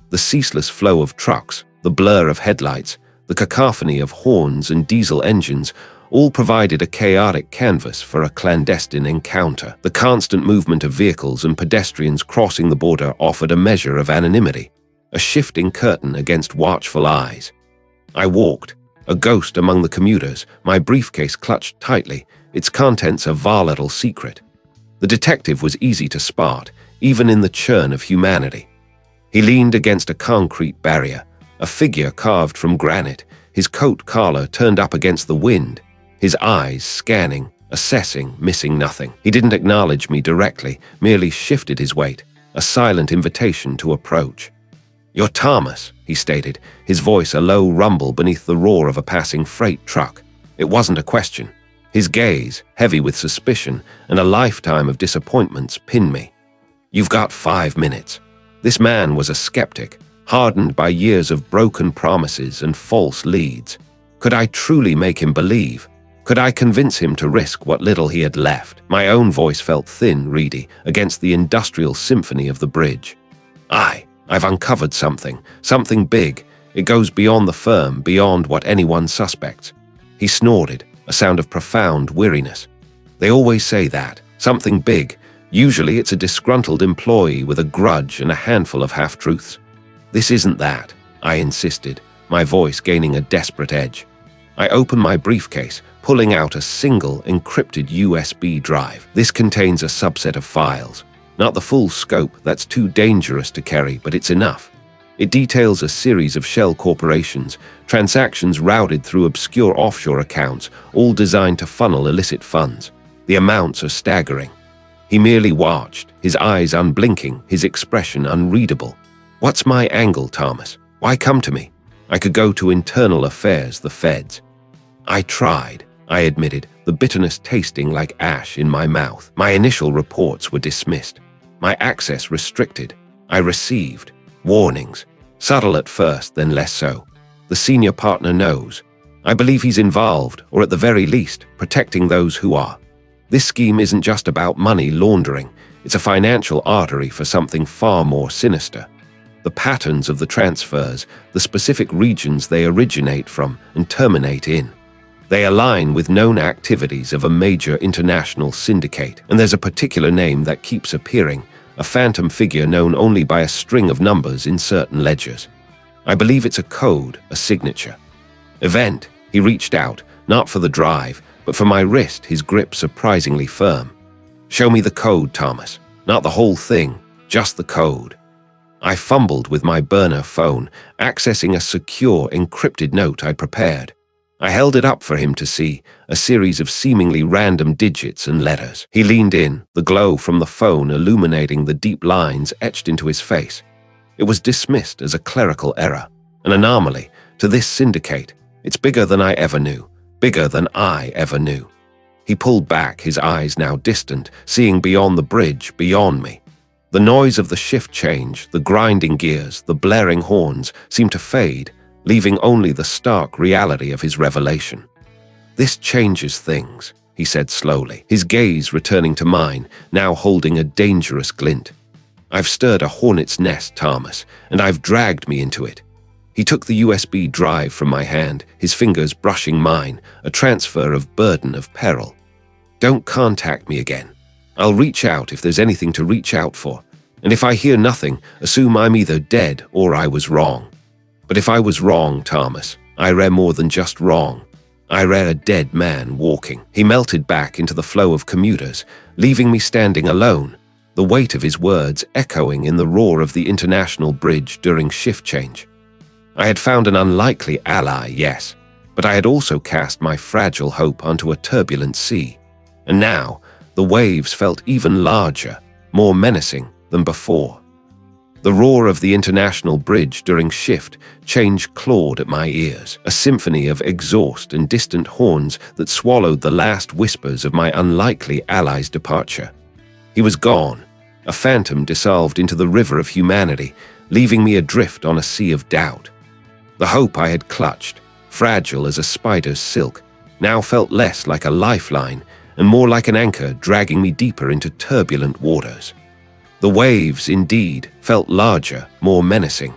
The ceaseless flow of trucks, the blur of headlights, the cacophony of horns and diesel engines all provided a chaotic canvas for a clandestine encounter. The constant movement of vehicles and pedestrians crossing the border offered a measure of anonymity, a shifting curtain against watchful eyes. I walked, a ghost among the commuters, my briefcase clutched tightly, its contents a volatile secret. The detective was easy to spot, even in the churn of humanity. He leaned against a concrete barrier, a figure carved from granite, his coat collar turned up against the wind, his eyes scanning, assessing, missing nothing. He didn't acknowledge me directly, merely shifted his weight, a silent invitation to approach. "You're Thomas," he stated, his voice a low rumble beneath the roar of a passing freight truck. It wasn't a question. His gaze, heavy with suspicion and a lifetime of disappointments, pinned me. "You've got 5 minutes." This man was a skeptic, hardened by years of broken promises and false leads. Could I truly make him believe? Could I convince him to risk what little he had left? My own voice felt thin, reedy, against the industrial symphony of the bridge. I've uncovered something big. It goes beyond the firm, beyond what anyone suspects." He snorted, a sound of profound weariness. "They always say that. Something big. Usually it's a disgruntled employee with a grudge and a handful of half-truths. This isn't that," I insisted, my voice gaining a desperate edge. I opened my briefcase, pulling out a single encrypted USB drive. This contains a subset of files. Not the full scope, that's too dangerous to carry, but it's enough. It details a series of shell corporations, transactions routed through obscure offshore accounts, all designed to funnel illicit funds. The amounts are staggering. He merely watched, his eyes unblinking, his expression unreadable. "What's my angle, Thomas? Why come to me? I could go to internal affairs, the feds." "I tried," I admitted, the bitterness tasting like ash in my mouth. "My initial reports were dismissed. My access restricted. I received warnings. Subtle at first, then less so. The senior partner knows. I believe he's involved, or at the very least, protecting those who are. This scheme isn't just about money laundering. It's a financial artery for something far more sinister. The patterns of the transfers, the specific regions they originate from and terminate in. They align with known activities of a major international syndicate, and there's a particular name that keeps appearing, a phantom figure known only by a string of numbers in certain ledgers. I believe it's a code, a signature." "Event." He reached out, not for the drive, but for my wrist, his grip surprisingly firm. "Show me the code, Thomas. Not the whole thing, just the code." I fumbled with my burner phone, accessing a secure, encrypted note I'd prepared. I held it up for him to see, a series of seemingly random digits and letters. He leaned in, the glow from the phone illuminating the deep lines etched into his face. It was dismissed as a clerical error, an anomaly. To this syndicate, it's bigger than I ever knew, bigger than I ever knew. He pulled back, his eyes now distant, seeing beyond the bridge, beyond me. The noise of the shift change, the grinding gears, the blaring horns seemed to fade, leaving only the stark reality of his revelation. "This changes things," he said slowly, his gaze returning to mine, now holding a dangerous glint. "I've stirred a hornet's nest, Thomas, and I've dragged me into it." He took the USB drive from my hand, his fingers brushing mine, a transfer of burden of peril. "Don't contact me again. I'll reach out if there's anything to reach out for, and if I hear nothing, assume I'm either dead or I was wrong. But if I was wrong, Thomas, I read more than just wrong. I read a dead man walking." He melted back into the flow of commuters, leaving me standing alone, the weight of his words echoing in the roar of the international bridge during shift change. I had found an unlikely ally, yes, but I had also cast my fragile hope onto a turbulent sea. And now, the waves felt even larger, more menacing than before. The roar of the international bridge during shift change clawed at my ears, a symphony of exhaust and distant horns that swallowed the last whispers of my unlikely ally's departure. He was gone, a phantom dissolved into the river of humanity, leaving me adrift on a sea of doubt. The hope I had clutched, fragile as a spider's silk, now felt less like a lifeline and more like an anchor dragging me deeper into turbulent waters. The waves, indeed, felt larger, more menacing.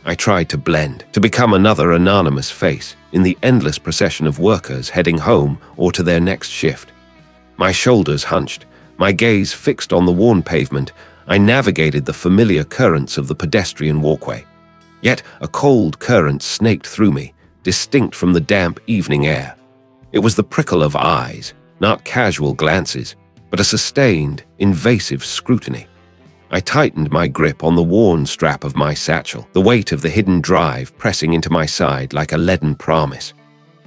I tried to blend, to become another anonymous face in the endless procession of workers heading home or to their next shift. My shoulders hunched, my gaze fixed on the worn pavement, I navigated the familiar currents of the pedestrian walkway. Yet a cold current snaked through me, distinct from the damp evening air. It was the prickle of eyes, not casual glances, but a sustained, invasive scrutiny. I tightened my grip on the worn strap of my satchel, the weight of the hidden drive pressing into my side like a leaden promise.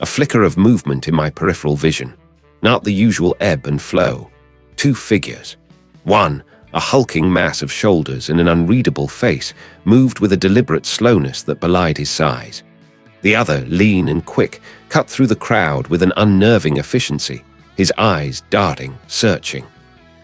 A flicker of movement in my peripheral vision, not the usual ebb and flow. Two figures. One, a hulking mass of shoulders and an unreadable face, moved with a deliberate slowness that belied his size. The other, lean and quick, cut through the crowd with an unnerving efficiency, his eyes darting, searching.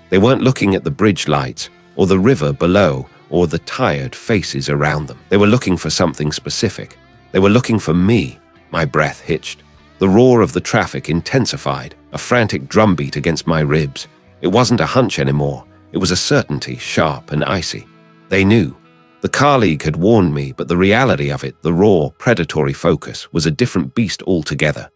They weren't looking at the bridge lights, or the river below, or the tired faces around them. They were looking for something specific. They were looking for me. My breath hitched. The roar of the traffic intensified, a frantic drumbeat against my ribs. It wasn't a hunch anymore. It was a certainty, sharp and icy. They knew. The colleague had warned me, but the reality of it, the raw, predatory focus, was a different beast altogether.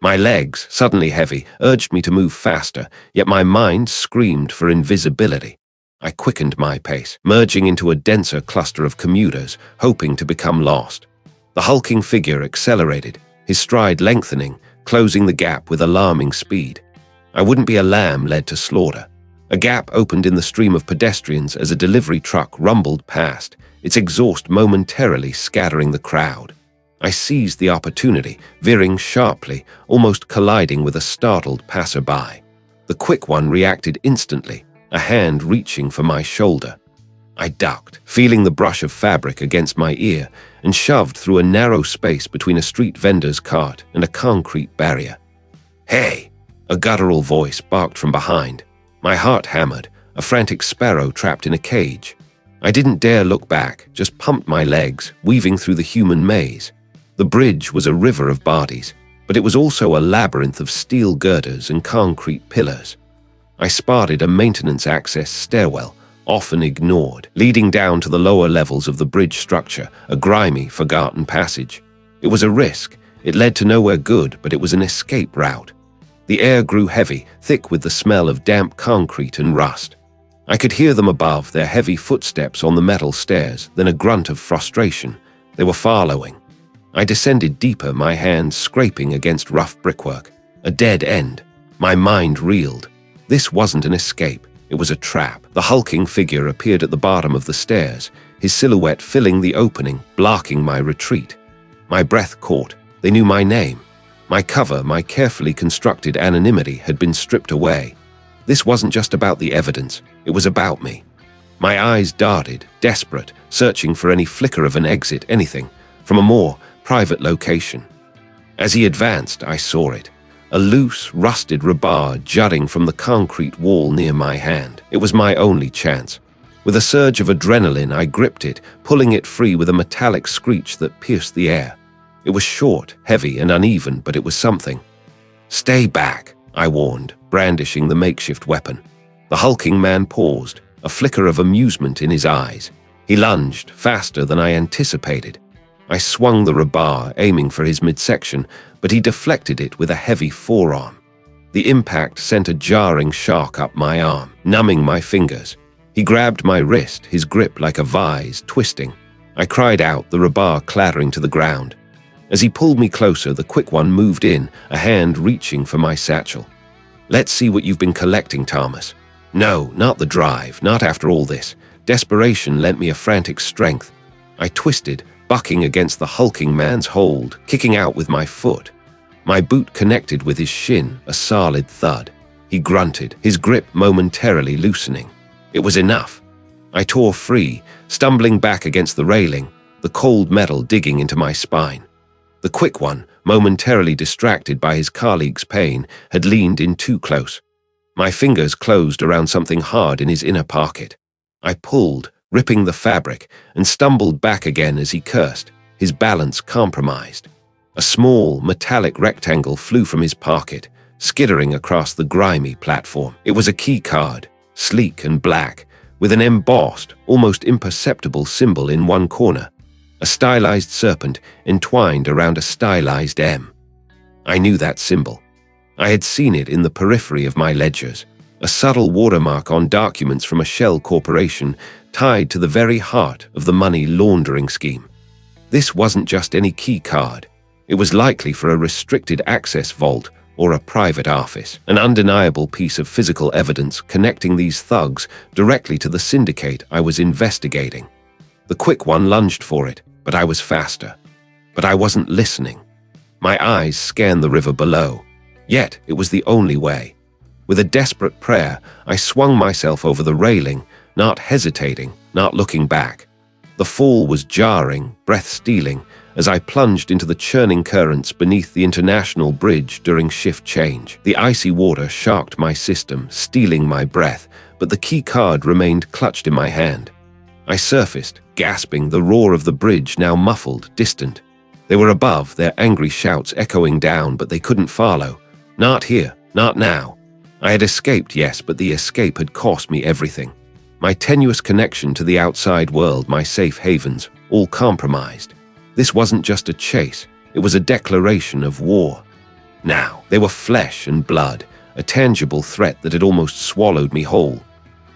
My legs, suddenly heavy, urged me to move faster, yet my mind screamed for invisibility. I quickened my pace, merging into a denser cluster of commuters, hoping to become lost. The hulking figure accelerated, his stride lengthening, closing the gap with alarming speed. I wouldn't be a lamb led to slaughter. A gap opened in the stream of pedestrians as a delivery truck rumbled past, its exhaust momentarily scattering the crowd. I seized the opportunity, veering sharply, almost colliding with a startled passerby. The quick one reacted instantly, a hand reaching for my shoulder. I ducked, feeling the brush of fabric against my ear, and shoved through a narrow space between a street vendor's cart and a concrete barrier. "Hey!" A guttural voice barked from behind. My heart hammered, a frantic sparrow trapped in a cage. I didn't dare look back, just pumped my legs, weaving through the human maze. The bridge was a river of bodies, but it was also a labyrinth of steel girders and concrete pillars. I spotted a maintenance access stairwell, often ignored, leading down to the lower levels of the bridge structure, a grimy, forgotten passage. It was a risk. It led to nowhere good, but it was an escape route. The air grew heavy, thick with the smell of damp concrete and rust. I could hear them above, their heavy footsteps on the metal stairs, then a grunt of frustration. They were following. I descended deeper, my hands scraping against rough brickwork. A dead end. My mind reeled. This wasn't an escape. It was a trap. The hulking figure appeared at the bottom of the stairs, his silhouette filling the opening, blocking my retreat. My breath caught. They knew my name. My cover, my carefully constructed anonymity had been stripped away. This wasn't just about the evidence. It was about me. My eyes darted, desperate, searching for any flicker of an exit, anything, from a more private location. As he advanced, I saw it. A loose, rusted rebar jutting from the concrete wall near my hand. It was my only chance. With a surge of adrenaline, I gripped it, pulling it free with a metallic screech that pierced the air. It was short, heavy, and uneven, but it was something. "Stay back," I warned, brandishing the makeshift weapon. The hulking man paused, a flicker of amusement in his eyes. He lunged, faster than I anticipated. I swung the rebar, aiming for his midsection, but he deflected it with a heavy forearm. The impact sent a jarring shock up my arm, numbing my fingers. He grabbed my wrist, his grip like a vise, twisting. I cried out, the rebar clattering to the ground. As he pulled me closer, the quick one moved in, a hand reaching for my satchel. "Let's see what you've been collecting, Thomas." No, not the drive, not after all this. Desperation lent me a frantic strength. I twisted, bucking against the hulking man's hold, kicking out with my foot. My boot connected with his shin, a solid thud. He grunted, his grip momentarily loosening. It was enough. I tore free, stumbling back against the railing, the cold metal digging into my spine. The quick one, momentarily distracted by his colleague's pain, had leaned in too close. My fingers closed around something hard in his inner pocket. I pulled, ripping the fabric, and stumbled back again as he cursed, his balance compromised. A small, metallic rectangle flew from his pocket, skittering across the grimy platform. It was a key card, sleek and black, with an embossed, almost imperceptible symbol in one corner, a stylized serpent entwined around a stylized M. I knew that symbol. I had seen it in the periphery of my ledgers, a subtle watermark on documents from a shell corporation tied to the very heart of the money laundering scheme. This wasn't just any key card. It was likely for a restricted access vault or a private office. An undeniable piece of physical evidence connecting these thugs directly to the syndicate I was investigating. The quick one lunged for it, but I was faster. But I wasn't listening. My eyes scanned the river below. Yet it was the only way. With a desperate prayer, I swung myself over the railing, not hesitating, not looking back. The fall was jarring, breath-stealing, as I plunged into the churning currents beneath the international bridge during shift change. The icy water sharked my system, stealing my breath, but the key card remained clutched in my hand. I surfaced, gasping, the roar of the bridge now muffled, distant. They were above, their angry shouts echoing down, but they couldn't follow. Not here, not now. I had escaped, yes, but the escape had cost me everything. My tenuous connection to the outside world, my safe havens, all compromised. This wasn't just a chase, it was a declaration of war. Now, they were flesh and blood, a tangible threat that had almost swallowed me whole.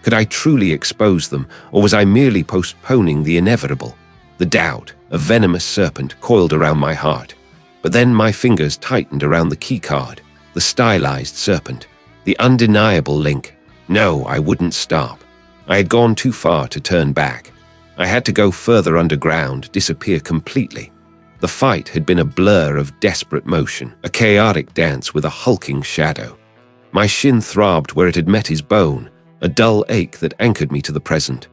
Could I truly expose them, or was I merely postponing the inevitable? The doubt, a venomous serpent, coiled around my heart. But then my fingers tightened around the keycard, the stylized serpent, the undeniable link. No, I wouldn't stop. I had gone too far to turn back. I had to go further underground, disappear completely. The fight had been a blur of desperate motion, a chaotic dance with a hulking shadow. My shin throbbed where it had met his bone, a dull ache that anchored me to the present.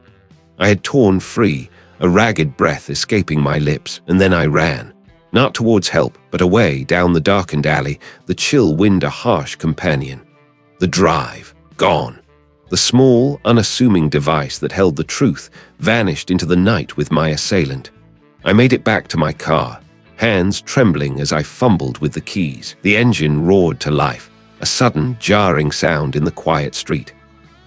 I had torn free, a ragged breath escaping my lips, and then I ran. Not towards help, but away down the darkened alley, the chill wind a harsh companion. The drive, gone. The small, unassuming device that held the truth vanished into the night with my assailant. I made it back to my car, hands trembling as I fumbled with the keys. The engine roared to life, a sudden, jarring sound in the quiet street.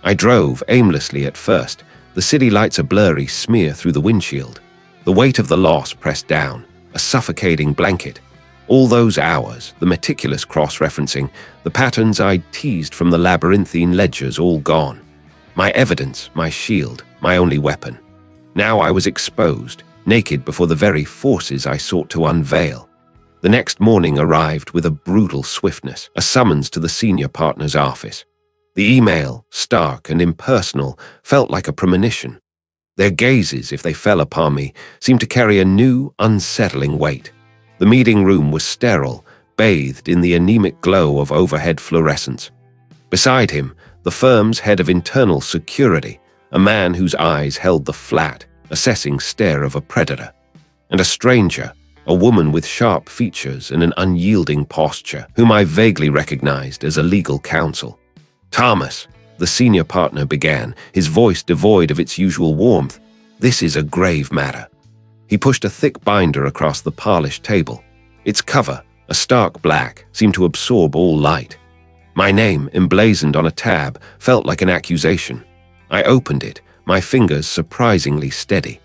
I drove aimlessly at first, the city lights a blurry smear through the windshield. The weight of the loss pressed down, a suffocating blanket. All those hours, the meticulous cross-referencing, the patterns I'd teased from the labyrinthine ledgers all gone. My evidence, my shield, my only weapon. Now I was exposed, naked before the very forces I sought to unveil. The next morning arrived with a brutal swiftness, a summons to the senior partner's office. The email, stark and impersonal, felt like a premonition. Their gazes, if they fell upon me, seemed to carry a new, unsettling weight. The meeting room was sterile, bathed in the anemic glow of overhead fluorescence. Beside him, the firm's head of internal security, a man whose eyes held the flat, assessing stare of a predator. And a stranger, a woman with sharp features and an unyielding posture, whom I vaguely recognized as a legal counsel. "Thomas," the senior partner began, his voice devoid of its usual warmth, "this is a grave matter." He pushed a thick binder across the polished table. Its cover, a stark black, seemed to absorb all light. My name, emblazoned on a tab, felt like an accusation. I opened it, my fingers surprisingly steady.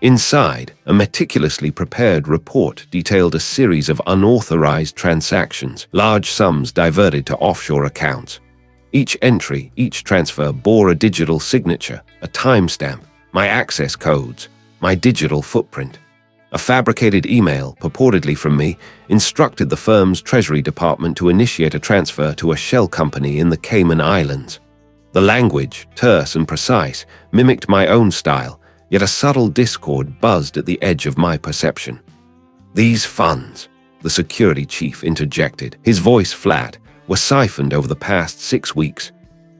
Inside, a meticulously prepared report detailed a series of unauthorized transactions, large sums diverted to offshore accounts. Each entry, each transfer bore a digital signature, a timestamp, my access codes, my digital footprint. A fabricated email, purportedly from me, instructed the firm's treasury department to initiate a transfer to a shell company in the Cayman Islands. The language, terse and precise, mimicked my own style, yet a subtle discord buzzed at the edge of my perception. "These funds," the security chief interjected, his voice flat, were siphoned over the past 6 weeks.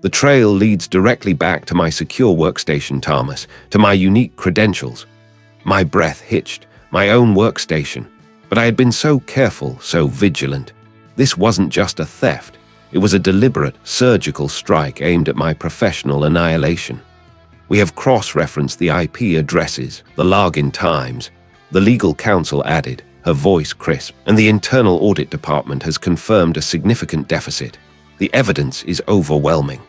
The trail leads directly back to my secure workstation, Thomas, to my unique credentials. My breath hitched, my own workstation. But I had been so careful, so vigilant. This wasn't just a theft. It was a deliberate, surgical strike aimed at my professional annihilation. We have cross-referenced the IP addresses, the login times, the legal counsel added, her voice crisp, and the internal audit department has confirmed a significant deficit. The evidence is overwhelming.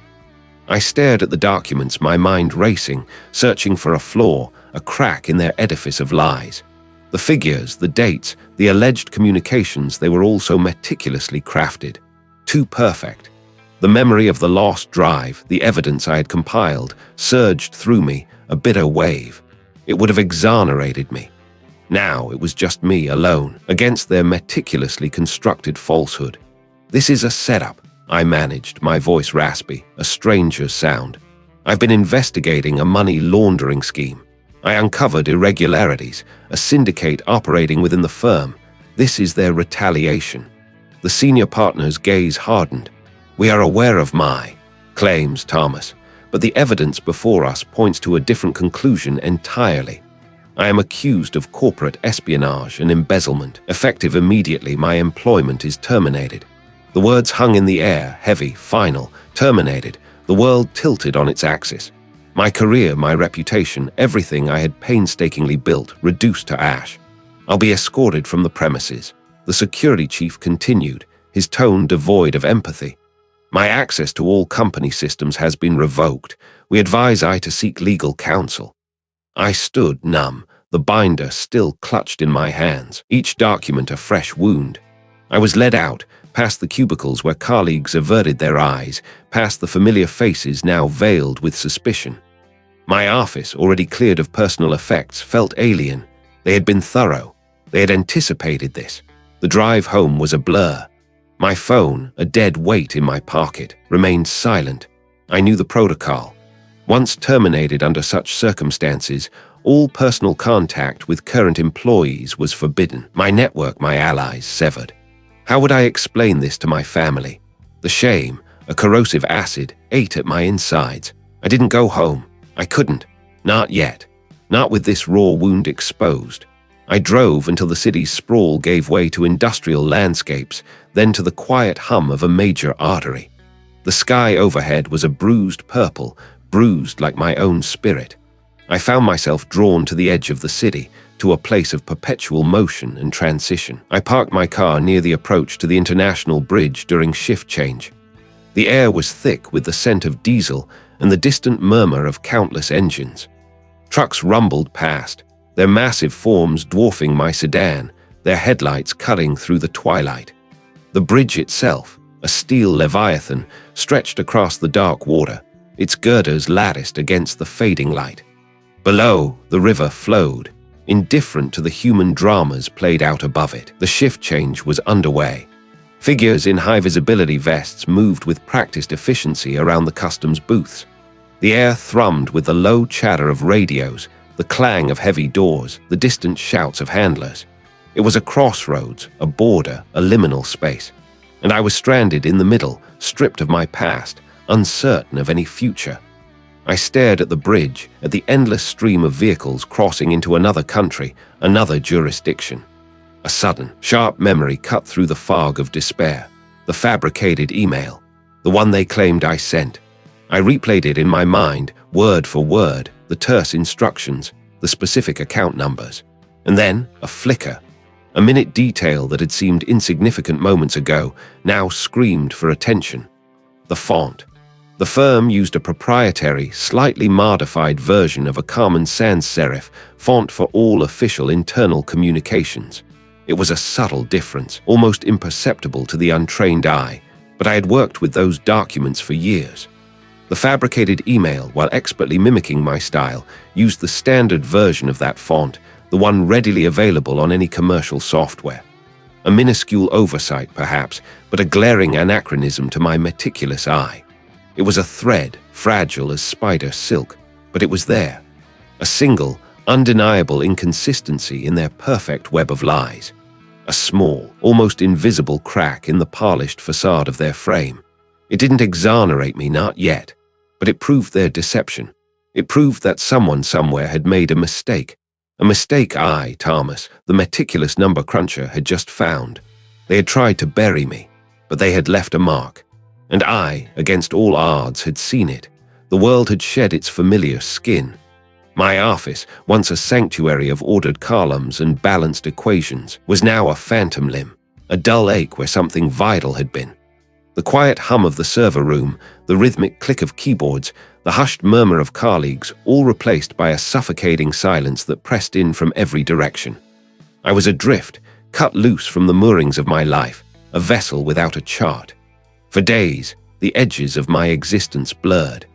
I stared at the documents, my mind racing, searching for a flaw, a crack in their edifice of lies. The figures, the dates, the alleged communications, they were all so meticulously crafted. Too perfect. The memory of the lost drive, the evidence I had compiled, surged through me, a bitter wave. It would have exonerated me. Now it was just me alone, against their meticulously constructed falsehood. "This is a setup," I managed, my voice raspy, a stranger's sound. "I've been investigating a money laundering scheme. I uncovered irregularities, a syndicate operating within the firm. This is their retaliation." The senior partner's gaze hardened. "We are aware of my claims, Thomas, but the evidence before us points to a different conclusion entirely. I am accused of corporate espionage and embezzlement. Effective immediately, my employment is terminated." The words hung in the air, heavy, final, terminated. The world tilted on its axis. My career, my reputation, everything I had painstakingly built, reduced to ash. "I'll be escorted from the premises," the security chief continued, his tone devoid of empathy. "My access to all company systems has been revoked. We advise I to seek legal counsel." I stood numb, the binder still clutched in my hands, each document a fresh wound. I was led out, past the cubicles where colleagues averted their eyes, past the familiar faces now veiled with suspicion. My office, already cleared of personal effects, felt alien. They had been thorough. They had anticipated this. The drive home was a blur. My phone, a dead weight in my pocket, remained silent. I knew the protocol. Once terminated under such circumstances, all personal contact with current employees was forbidden. My network, my allies, severed. How would I explain this to my family? The shame, a corrosive acid, ate at my insides. I didn't go home. I couldn't. Not yet. Not with this raw wound exposed. I drove until the city's sprawl gave way to industrial landscapes, then to the quiet hum of a major artery. The sky overhead was a bruised purple, bruised like my own spirit. I found myself drawn to the edge of the city, to a place of perpetual motion and transition. I parked my car near the approach to the International Bridge during shift change. The air was thick with the scent of diesel and the distant murmur of countless engines. Trucks rumbled past, their massive forms dwarfing my sedan, their headlights cutting through the twilight. The bridge itself, a steel leviathan, stretched across the dark water, its girders latticed against the fading light. Below, the river flowed, indifferent to the human dramas played out above it. The shift change was underway. Figures in high-visibility vests moved with practiced efficiency around the customs booths. The air thrummed with the low chatter of radios, the clang of heavy doors, the distant shouts of handlers. It was a crossroads, a border, a liminal space. And I was stranded in the middle, stripped of my past, uncertain of any future. I stared at the bridge, at the endless stream of vehicles crossing into another country, another jurisdiction. A sudden, sharp memory cut through the fog of despair. The fabricated email, the one they claimed I sent. I replayed it in my mind, word for word, the terse instructions, the specific account numbers. And then, a flicker. A minute detail that had seemed insignificant moments ago now screamed for attention. The font. The firm used a proprietary, slightly modified version of a common sans serif font for all official internal communications. It was a subtle difference, almost imperceptible to the untrained eye, but I had worked with those documents for years. The fabricated email, while expertly mimicking my style, used the standard version of that font, the one readily available on any commercial software. A minuscule oversight, perhaps, but a glaring anachronism to my meticulous eye. It was a thread, fragile as spider silk, but it was there. A single, undeniable inconsistency in their perfect web of lies. A small, almost invisible crack in the polished facade of their frame. It didn't exonerate me, not yet, but it proved their deception. It proved that someone somewhere had made a mistake. A mistake I, Thomas, the meticulous number cruncher, had just found. They had tried to bury me, but they had left a mark. And I, against all odds, had seen it. The world had shed its familiar skin. My office, once a sanctuary of ordered columns and balanced equations, was now a phantom limb, a dull ache where something vital had been. The quiet hum of the server room, the rhythmic click of keyboards, the hushed murmur of colleagues, all replaced by a suffocating silence that pressed in from every direction. I was adrift, cut loose from the moorings of my life, a vessel without a chart. For days, the edges of my existence blurred.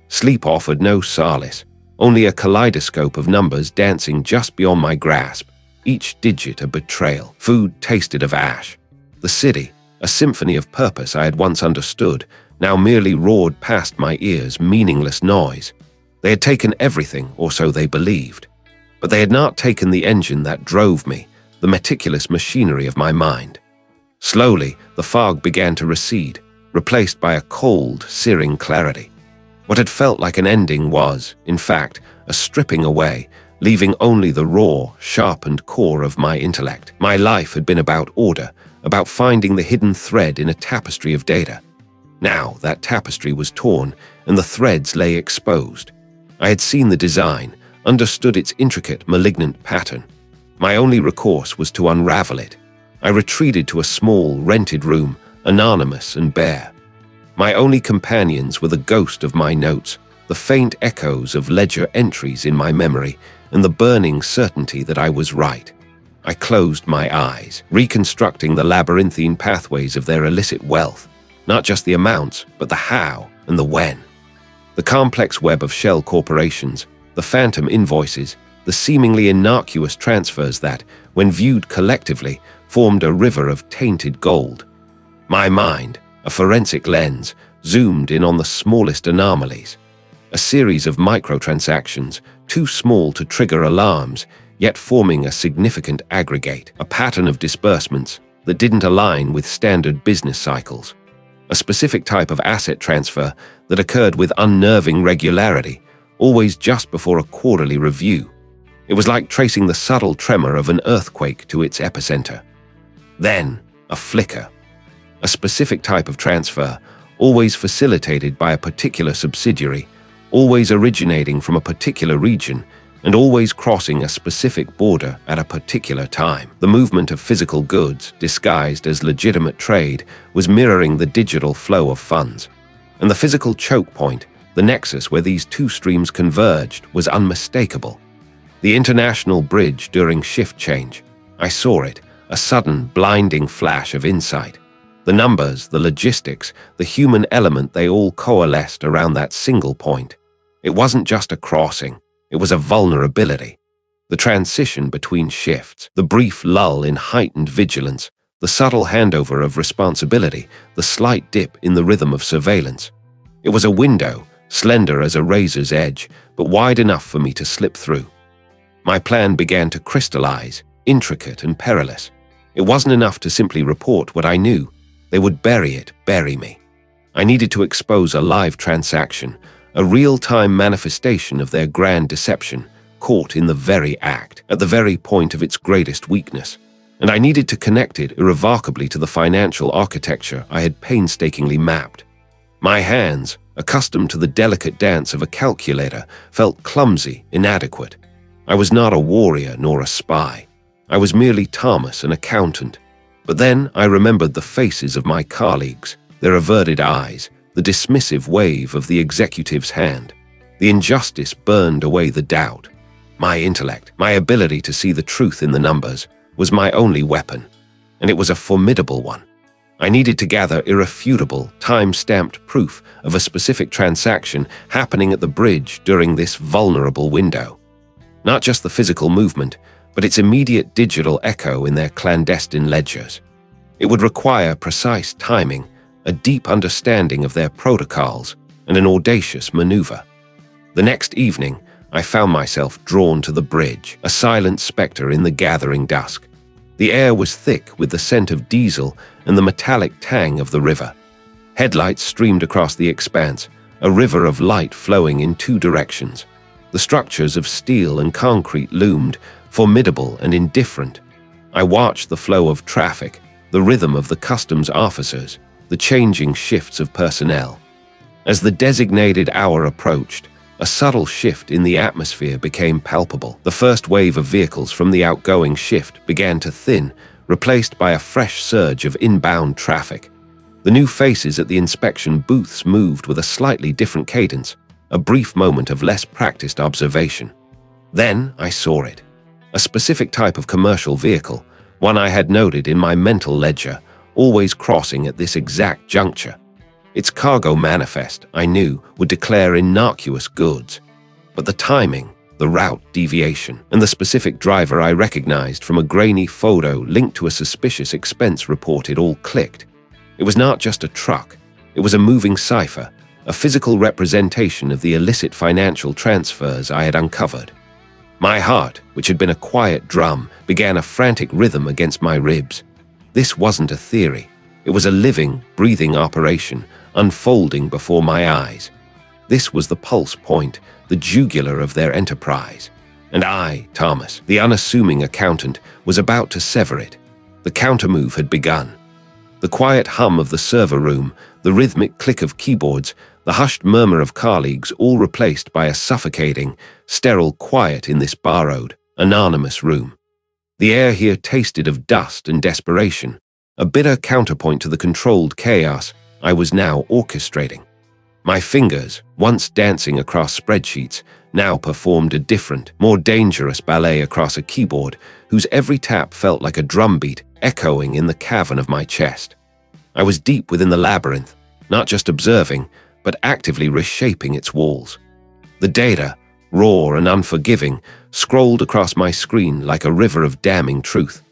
Sleep offered no solace, only a kaleidoscope of numbers dancing just beyond my grasp, each digit a betrayal. Food tasted of ash. The city, A symphony of purpose I had once understood now merely roared past my ears, meaningless noise. They had taken everything, or so they believed. But they had not taken the engine that drove me, the meticulous machinery of my mind. Slowly, the fog began to recede, replaced by a cold, searing clarity. What had felt like an ending was, in fact, a stripping away, leaving only the raw, sharpened core of my intellect. My life had been about order, about finding the hidden thread in a tapestry of data. Now that tapestry was torn, and the threads lay exposed. I had seen the design, understood its intricate, malignant pattern. My only recourse was to unravel it. I retreated to a small, rented room, anonymous and bare. My only companions were the ghost of my notes, the faint echoes of ledger entries in my memory, and the burning certainty that I was right. I closed my eyes, reconstructing the labyrinthine pathways of their illicit wealth, not just the amounts, but the how and the when. The complex web of shell corporations, the phantom invoices, the seemingly innocuous transfers that, when viewed collectively, formed a river of tainted gold. My mind, a forensic lens, zoomed in on the smallest anomalies. A series of microtransactions, too small to trigger alarms, yet forming a significant aggregate. A pattern of disbursements that didn't align with standard business cycles. A specific type of asset transfer that occurred with unnerving regularity, always just before a quarterly review. It was like tracing the subtle tremor of an earthquake to its epicenter. Then, a flicker. A specific type of transfer, always facilitated by a particular subsidiary, always originating from a particular region, and always crossing a specific border at a particular time. The movement of physical goods, disguised as legitimate trade, was mirroring the digital flow of funds. And the physical choke point, the nexus where these two streams converged, was unmistakable. The international bridge during shift change. I saw it, a sudden, blinding flash of insight. The numbers, the logistics, the human element, they all coalesced around that single point. It wasn't just a crossing, it was a vulnerability. The transition between shifts, the brief lull in heightened vigilance, the subtle handover of responsibility, the slight dip in the rhythm of surveillance. It was a window, slender as a razor's edge, but wide enough for me to slip through. My plan began to crystallize, intricate and perilous. It wasn't enough to simply report what I knew. They would bury me. I needed to expose a live transaction, a real-time manifestation of their grand deception, caught in the very act, at the very point of its greatest weakness. And I needed to connect it irrevocably to the financial architecture I had painstakingly mapped. My hands, accustomed to the delicate dance of a calculator, felt clumsy, inadequate. I was not a warrior nor a spy. I was merely Thomas, an accountant. But then I remembered the faces of my colleagues, their averted eyes, the dismissive wave of the executive's hand. The injustice burned away the doubt. My intellect, my ability to see the truth in the numbers, was my only weapon, and it was a formidable one. I needed to gather irrefutable, time-stamped proof of a specific transaction happening at the bridge during this vulnerable window. Not just the physical movement, but its immediate digital echo in their clandestine ledgers. It would require precise timing, a deep understanding of their protocols, and an audacious maneuver. The next evening, I found myself drawn to the bridge, a silent specter in the gathering dusk. The air was thick with the scent of diesel and the metallic tang of the river. Headlights streamed across the expanse, a river of light flowing in two directions. The structures of steel and concrete loomed, formidable and indifferent. I watched the flow of traffic, the rhythm of the customs officers, the changing shifts of personnel. As the designated hour approached, a subtle shift in the atmosphere became palpable. The first wave of vehicles from the outgoing shift began to thin, replaced by a fresh surge of inbound traffic. The new faces at the inspection booths moved with a slightly different cadence, a brief moment of less practiced observation. Then I saw it. A specific type of commercial vehicle, one I had noted in my mental ledger, always crossing at this exact juncture. Its cargo manifest, I knew, would declare innocuous goods. But the timing, the route deviation, and the specific driver I recognized from a grainy photo linked to a suspicious expense report, it all clicked. It was not just a truck. It was a moving cipher, a physical representation of the illicit financial transfers I had uncovered. My heart, which had been a quiet drum, began a frantic rhythm against my ribs. This wasn't a theory. It was a living, breathing operation, unfolding before my eyes. This was the pulse point, the jugular of their enterprise. And I, Thomas, the unassuming accountant, was about to sever it. The countermove had begun. The quiet hum of the server room, the rhythmic click of keyboards, the hushed murmur of colleagues, all replaced by a suffocating, sterile quiet in this borrowed, anonymous room. The air here tasted of dust and desperation, a bitter counterpoint to the controlled chaos I was now orchestrating. My fingers, once dancing across spreadsheets, now performed a different, more dangerous ballet across a keyboard whose every tap felt like a drumbeat echoing in the cavern of my chest. I was deep within the labyrinth, not just observing, but actively reshaping its walls. The data, raw and unforgiving, scrolled across my screen like a river of damning truth.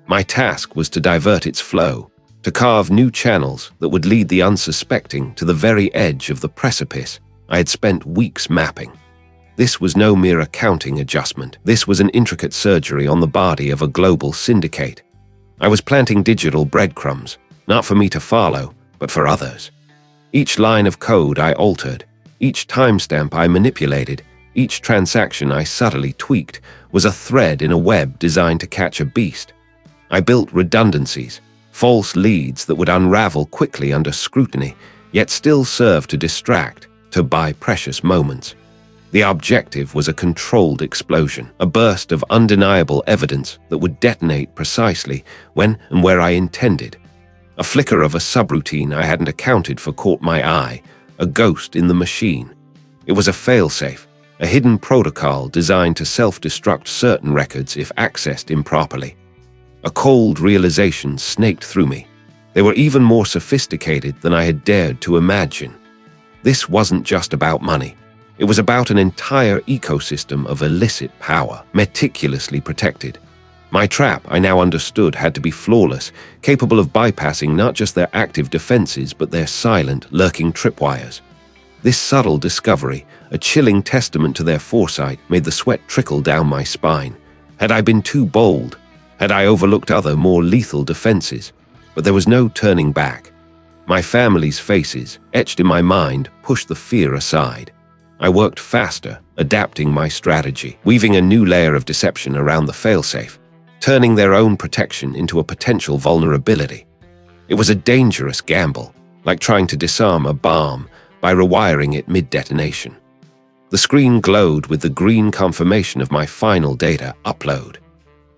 My task was to divert its flow, to carve new channels that would lead the unsuspecting to the very edge of the precipice I had spent weeks mapping. This was no mere accounting adjustment. This was an intricate surgery on the body of a global syndicate. I was planting digital breadcrumbs, not for me to follow, but for others. Each line of code I altered, each timestamp I manipulated, each transaction I subtly tweaked was a thread in a web designed to catch a beast. I built redundancies, false leads that would unravel quickly under scrutiny, yet still serve to distract, to buy precious moments. The objective was a controlled explosion, a burst of undeniable evidence that would detonate precisely when and where I intended. A flicker of a subroutine I hadn't accounted for caught my eye, a ghost in the machine. It was a failsafe, a hidden protocol designed to self-destruct certain records if accessed improperly. A cold realization snaked through me. They were even more sophisticated than I had dared to imagine. This wasn't just about money. It was about an entire ecosystem of illicit power, meticulously protected. My trap, I now understood, had to be flawless, capable of bypassing not just their active defenses but their silent, lurking tripwires. This subtle discovery, a chilling testament to their foresight, made the sweat trickle down my spine. Had I been too bold? Had I overlooked other, more lethal defenses? But there was no turning back. My family's faces, etched in my mind, pushed the fear aside. I worked faster, adapting my strategy, weaving a new layer of deception around the failsafe, turning their own protection into a potential vulnerability. It was a dangerous gamble, like trying to disarm a bomb by rewiring it mid-detonation. The screen glowed with the green confirmation of my final data upload.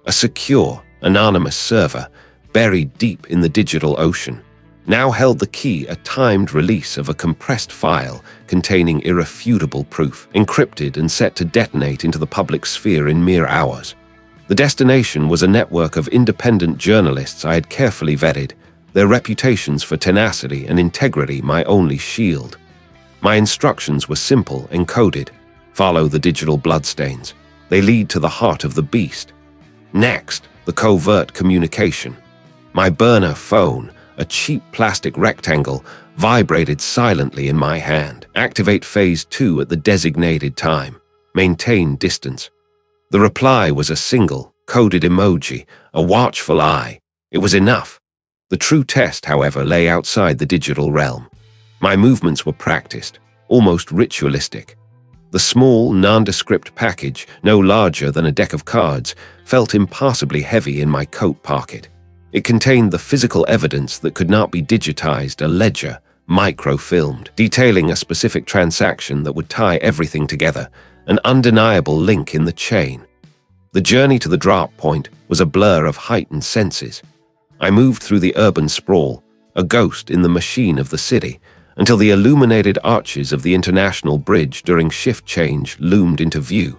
A secure, anonymous server, buried deep in the digital ocean, now held the key, a timed release of a compressed file containing irrefutable proof, encrypted and set to detonate into the public sphere in mere hours. The destination was a network of independent journalists I had carefully vetted, their reputations for tenacity and integrity my only shield. My instructions were simple, encoded. Follow the digital bloodstains. They lead to the heart of the beast. Next, the covert communication. My burner phone, a cheap plastic rectangle, vibrated silently in my hand. Activate Phase 2 at the designated time. Maintain distance. The reply was a single, coded emoji, a watchful eye. It was enough. The true test, however, lay outside the digital realm. My movements were practiced, almost ritualistic. The small, nondescript package, no larger than a deck of cards, felt impossibly heavy in my coat pocket. It contained the physical evidence that could not be digitized, a ledger, microfilmed, detailing a specific transaction that would tie everything together, an undeniable link in the chain. The journey to the drop point was a blur of heightened senses. I moved through the urban sprawl, a ghost in the machine of the city, until the illuminated arches of the International Bridge during shift change loomed into view.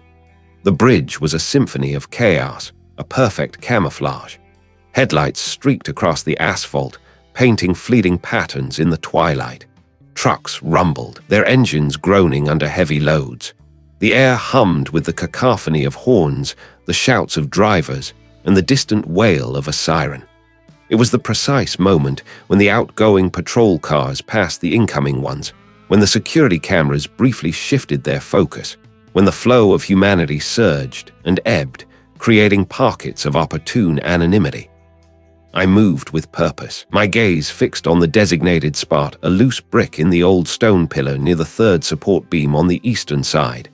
The bridge was a symphony of chaos, a perfect camouflage. Headlights streaked across the asphalt, painting fleeting patterns in the twilight. Trucks rumbled, their engines groaning under heavy loads. The air hummed with the cacophony of horns, the shouts of drivers, and the distant wail of a siren. It was the precise moment when the outgoing patrol cars passed the incoming ones, when the security cameras briefly shifted their focus, when the flow of humanity surged and ebbed, creating pockets of opportune anonymity. I moved with purpose, my gaze fixed on the designated spot, a loose brick in the old stone pillar near the third support beam on the eastern side.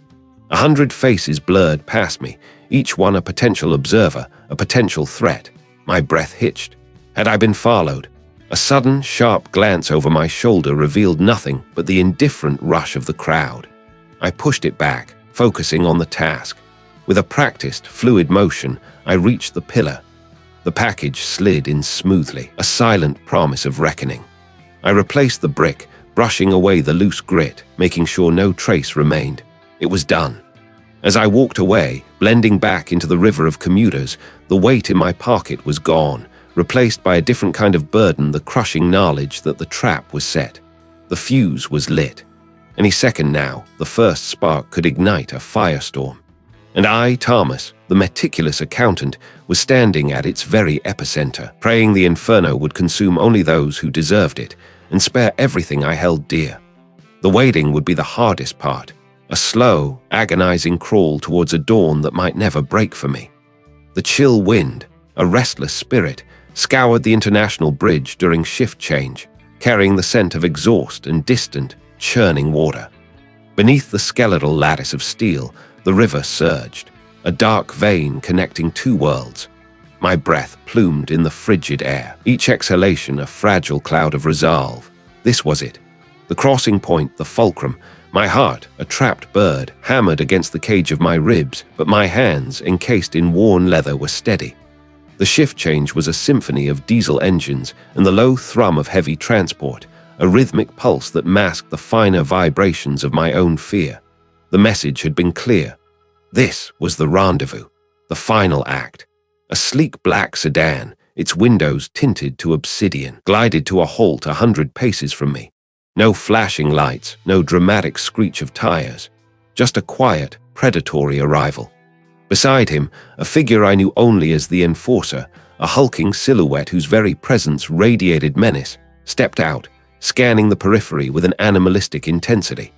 100 faces blurred past me, each one a potential observer, a potential threat. My breath hitched. Had I been followed? A sudden, sharp glance over my shoulder revealed nothing but the indifferent rush of the crowd. I pushed it back, focusing on the task. With a practiced, fluid motion, I reached the pillar. The package slid in smoothly, a silent promise of reckoning. I replaced the brick, brushing away the loose grit, making sure no trace remained. It was done. As I walked away, blending back into the river of commuters, the weight in my pocket was gone, replaced by a different kind of burden, the crushing knowledge that the trap was set. The fuse was lit. Any second now, the first spark could ignite a firestorm. And I, Thomas, the meticulous accountant, was standing at its very epicenter, praying the inferno would consume only those who deserved it and spare everything I held dear. The waiting would be the hardest part, a slow, agonizing crawl towards a dawn that might never break for me. The chill wind, a restless spirit, scoured the international bridge during shift change, carrying the scent of exhaust and distant, churning water. Beneath the skeletal lattice of steel, the river surged, a dark vein connecting two worlds. My breath plumed in the frigid air, each exhalation a fragile cloud of resolve. This was it. The crossing point, the fulcrum. My heart, a trapped bird, hammered against the cage of my ribs, but my hands, encased in worn leather, were steady. The shift change was a symphony of diesel engines and the low thrum of heavy transport, a rhythmic pulse that masked the finer vibrations of my own fear. The message had been clear. This was the rendezvous, the final act. A sleek black sedan, its windows tinted to obsidian, glided to a halt 100 paces from me. No flashing lights, no dramatic screech of tires, just a quiet, predatory arrival. Beside him, a figure I knew only as the enforcer, a hulking silhouette whose very presence radiated menace, stepped out, scanning the periphery with an animalistic intensity.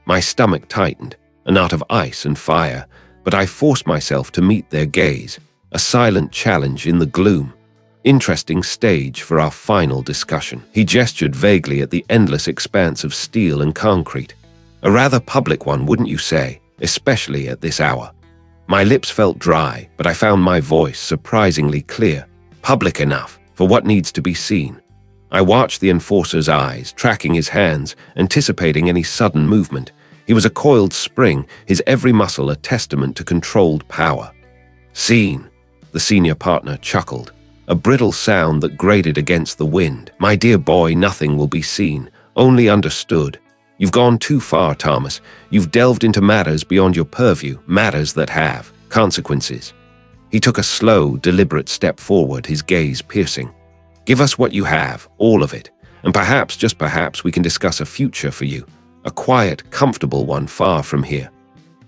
My stomach tightened, a knot of ice and fire, but I forced myself to meet their gaze, a silent challenge in the gloom. Interesting stage for our final discussion. He gestured vaguely at the endless expanse of steel and concrete. A rather public one, wouldn't you say, especially at this hour? My lips felt dry, but I found my voice surprisingly clear, public enough for what needs to be seen. I watched the enforcer's eyes, tracking his hands, anticipating any sudden movement. He was a coiled spring, his every muscle a testament to controlled power. "Seen," the senior partner chuckled, a brittle sound that grated against the wind. "My dear boy, nothing will be seen, only understood. You've gone too far, Thomas. You've delved into matters beyond your purview, matters that have consequences." He took a slow, deliberate step forward, his gaze piercing. "Give us what you have, all of it, and perhaps, just perhaps, we can discuss a future for you. A quiet, comfortable one far from here."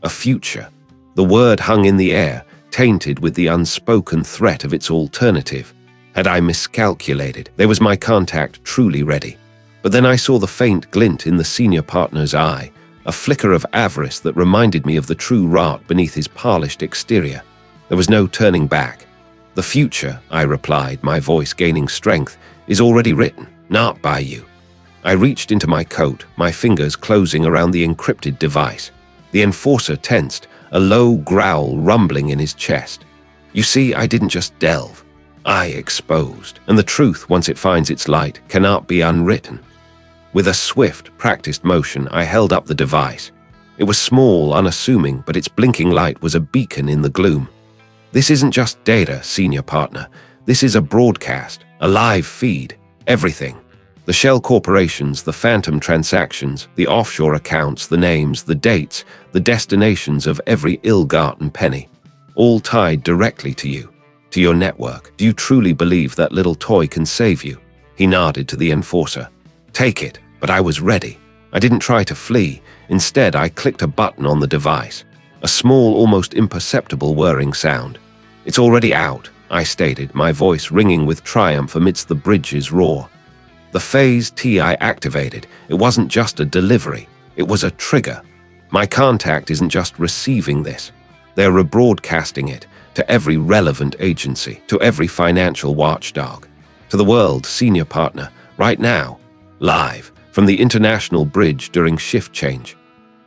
A future. The word hung in the air, tainted with the unspoken threat of its alternative. Had I miscalculated? There was my contact truly ready. But then I saw the faint glint in the senior partner's eye, a flicker of avarice that reminded me of the true rot beneath his polished exterior. There was no turning back. "The future," I replied, my voice gaining strength, "is already written, not by you." I reached into my coat, my fingers closing around the encrypted device. The enforcer tensed, a low growl rumbling in his chest. "You see, I didn't just delve. I exposed, and the truth, once it finds its light, cannot be unwritten." With a swift, practiced motion, I held up the device. It was small, unassuming, but its blinking light was a beacon in the gloom. "This isn't just data, senior partner. This is a broadcast, a live feed, everything. The shell corporations, the phantom transactions, the offshore accounts, the names, the dates, the destinations of every ill-gotten penny, all tied directly to you, to your network. Do you truly believe that little toy can save you?" He nodded to the enforcer. "Take it." But I was ready. I didn't try to flee. Instead, I clicked a button on the device. A small, almost imperceptible whirring sound. "It's already out," I stated, my voice ringing with triumph amidst the bridge's roar. The phase T I activated, it wasn't just a delivery, it was a trigger. My contact isn't just receiving this, they're rebroadcasting it to every relevant agency, to every financial watchdog, to the world senior partner, right now, live, from the international bridge during shift change.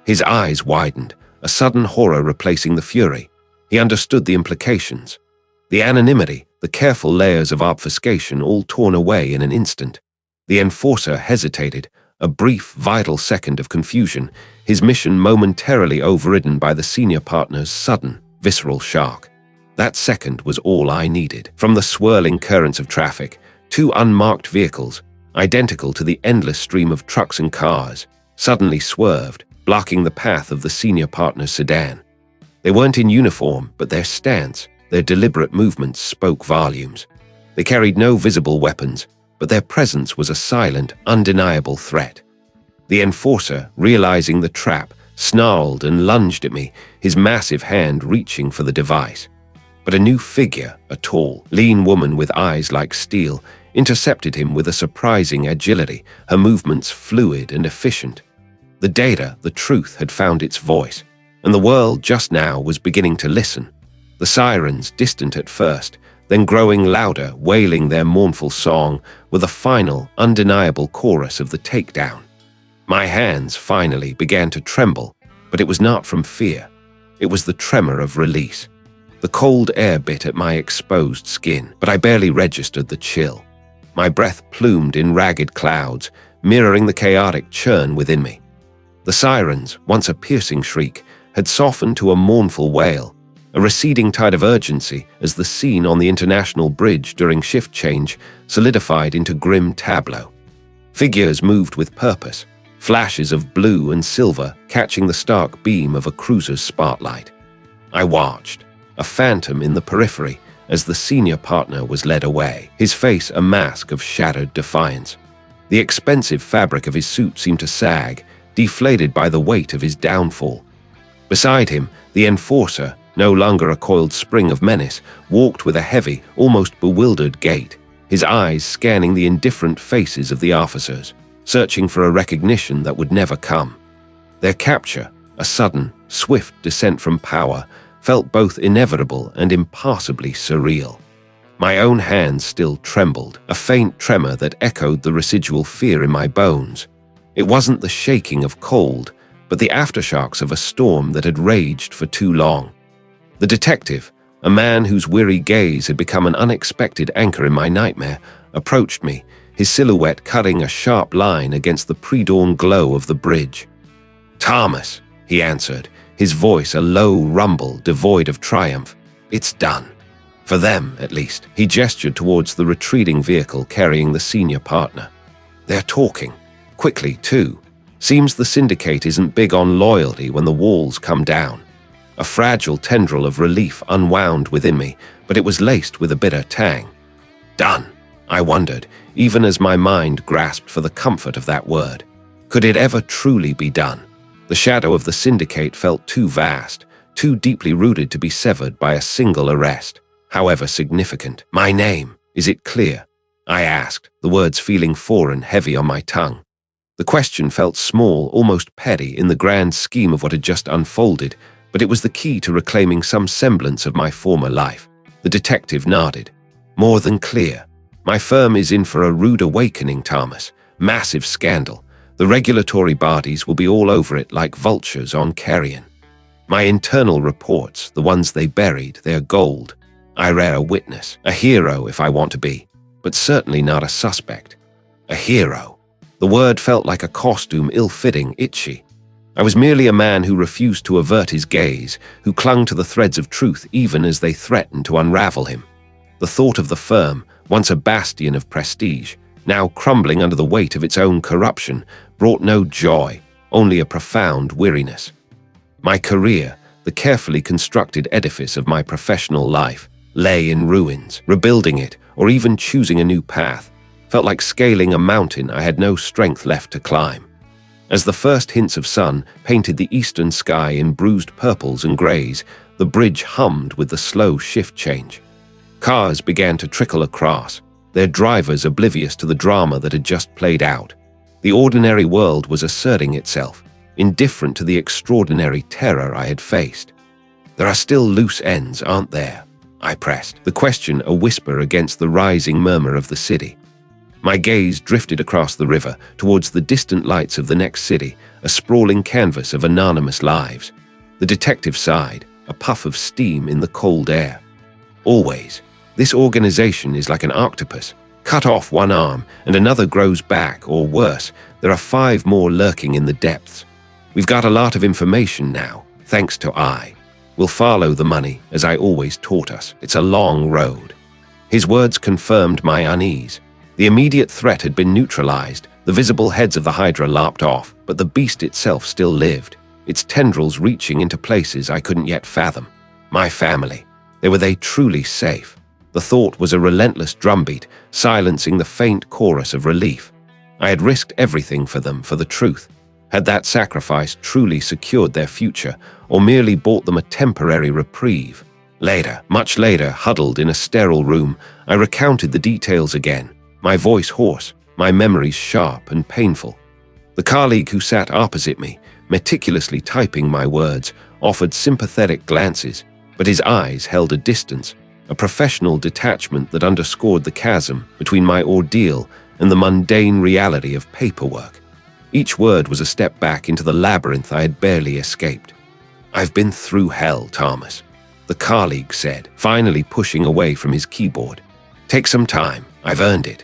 His eyes widened, a sudden horror replacing the fury. He understood the implications. The anonymity, the careful layers of obfuscation all torn away in an instant. The enforcer hesitated, a brief, vital second of confusion, his mission momentarily overridden by the senior partner's sudden, visceral shock. That second was all I needed. From the swirling currents of traffic, two unmarked vehicles, identical to the endless stream of trucks and cars, suddenly swerved, blocking the path of the senior partner's sedan. They weren't in uniform, but their stance, their deliberate movements spoke volumes. They carried no visible weapons, but their presence was a silent, undeniable threat. The enforcer, realizing the trap, snarled and lunged at me, his massive hand reaching for the device. But a new figure, a tall, lean woman with eyes like steel, intercepted him with a surprising agility, her movements fluid and efficient. The data, the truth, had found its voice, and the world just now was beginning to listen. The sirens, distant at first, then growing louder, wailing their mournful song, were the final, undeniable chorus of the takedown. My hands finally began to tremble, but it was not from fear. It was the tremor of release. The cold air bit at my exposed skin, but I barely registered the chill. My breath plumed in ragged clouds, mirroring the chaotic churn within me. The sirens, once a piercing shriek, had softened to a mournful wail, a receding tide of urgency as the scene on the international bridge during shift change solidified into grim tableau. Figures moved with purpose, flashes of blue and silver catching the stark beam of a cruiser's spotlight. I watched, a phantom in the periphery, as the senior partner was led away, his face a mask of shattered defiance. The expensive fabric of his suit seemed to sag, deflated by the weight of his downfall. Beside him, the enforcer, no longer a coiled spring of menace, walked with a heavy, almost bewildered gait, his eyes scanning the indifferent faces of the officers, searching for a recognition that would never come. Their capture, a sudden, swift descent from power, felt both inevitable and impassably surreal. My own hands still trembled, a faint tremor that echoed the residual fear in my bones. It wasn't the shaking of cold, but the aftershocks of a storm that had raged for too long. The detective, a man whose weary gaze had become an unexpected anchor in my nightmare, approached me, his silhouette cutting a sharp line against the pre-dawn glow of the bridge. "Thomas," he answered, his voice a low rumble devoid of triumph. "It's done. For them, at least." He gestured towards the retreating vehicle carrying the senior partner. "They're talking. Quickly, too. Seems the syndicate isn't big on loyalty when the walls come down." A fragile tendril of relief unwound within me, but it was laced with a bitter tang. Done, I wondered, even as my mind grasped for the comfort of that word. Could it ever truly be done? The shadow of the syndicate felt too vast, too deeply rooted to be severed by a single arrest, however significant. "My name, is it clear?" I asked, the words feeling foreign, heavy on my tongue. The question felt small, almost petty, in the grand scheme of what had just unfolded, but it was the key to reclaiming some semblance of my former life. The detective nodded. "More than clear. My firm is in for a rude awakening, Thomas. Massive scandal. The regulatory bodies will be all over it like vultures on carrion. My internal reports, the ones they buried, they're gold. I rare a witness, a hero if I want to be, but certainly not a suspect. A hero. The word felt like a costume ill-fitting, itchy. I was merely a man who refused to avert his gaze, who clung to the threads of truth even as they threatened to unravel him. The thought of the firm, once a bastion of prestige, now crumbling under the weight of its own corruption, brought no joy, only a profound weariness. My career, the carefully constructed edifice of my professional life, lay in ruins. Rebuilding it, or even choosing a new path, felt like scaling a mountain I had no strength left to climb. As the first hints of sun painted the eastern sky in bruised purples and grays, the bridge hummed with the slow shift change. Cars began to trickle across, their drivers oblivious to the drama that had just played out. The ordinary world was asserting itself, indifferent to the extraordinary terror I had faced. "There are still loose ends, aren't there?" I pressed, the question a whisper against the rising murmur of the city. My gaze drifted across the river, towards the distant lights of the next city, a sprawling canvas of anonymous lives. The detective sighed, a puff of steam in the cold air. "Always. This organization is like an octopus. Cut off one arm, and another grows back, or worse, there are 5 more lurking in the depths. We've got a lot of information now, thanks to I. We'll follow the money, as I always taught us. It's a long road." His words confirmed my unease. The immediate threat had been neutralized. The visible heads of the Hydra lopped off, but the beast itself still lived, its tendrils reaching into places I couldn't yet fathom. My family. Were they truly safe? The thought was a relentless drumbeat, silencing the faint chorus of relief. I had risked everything for them, for the truth. Had that sacrifice truly secured their future, or merely bought them a temporary reprieve? Later, much later, huddled in a sterile room, I recounted the details again, my voice hoarse, my memories sharp and painful. The colleague who sat opposite me, meticulously typing my words, offered sympathetic glances, but his eyes held a distance, a professional detachment that underscored the chasm between my ordeal and the mundane reality of paperwork. Each word was a step back into the labyrinth I had barely escaped. "I've been through hell, Thomas," the colleague said, finally pushing away from his keyboard. "Take some time. I've earned it."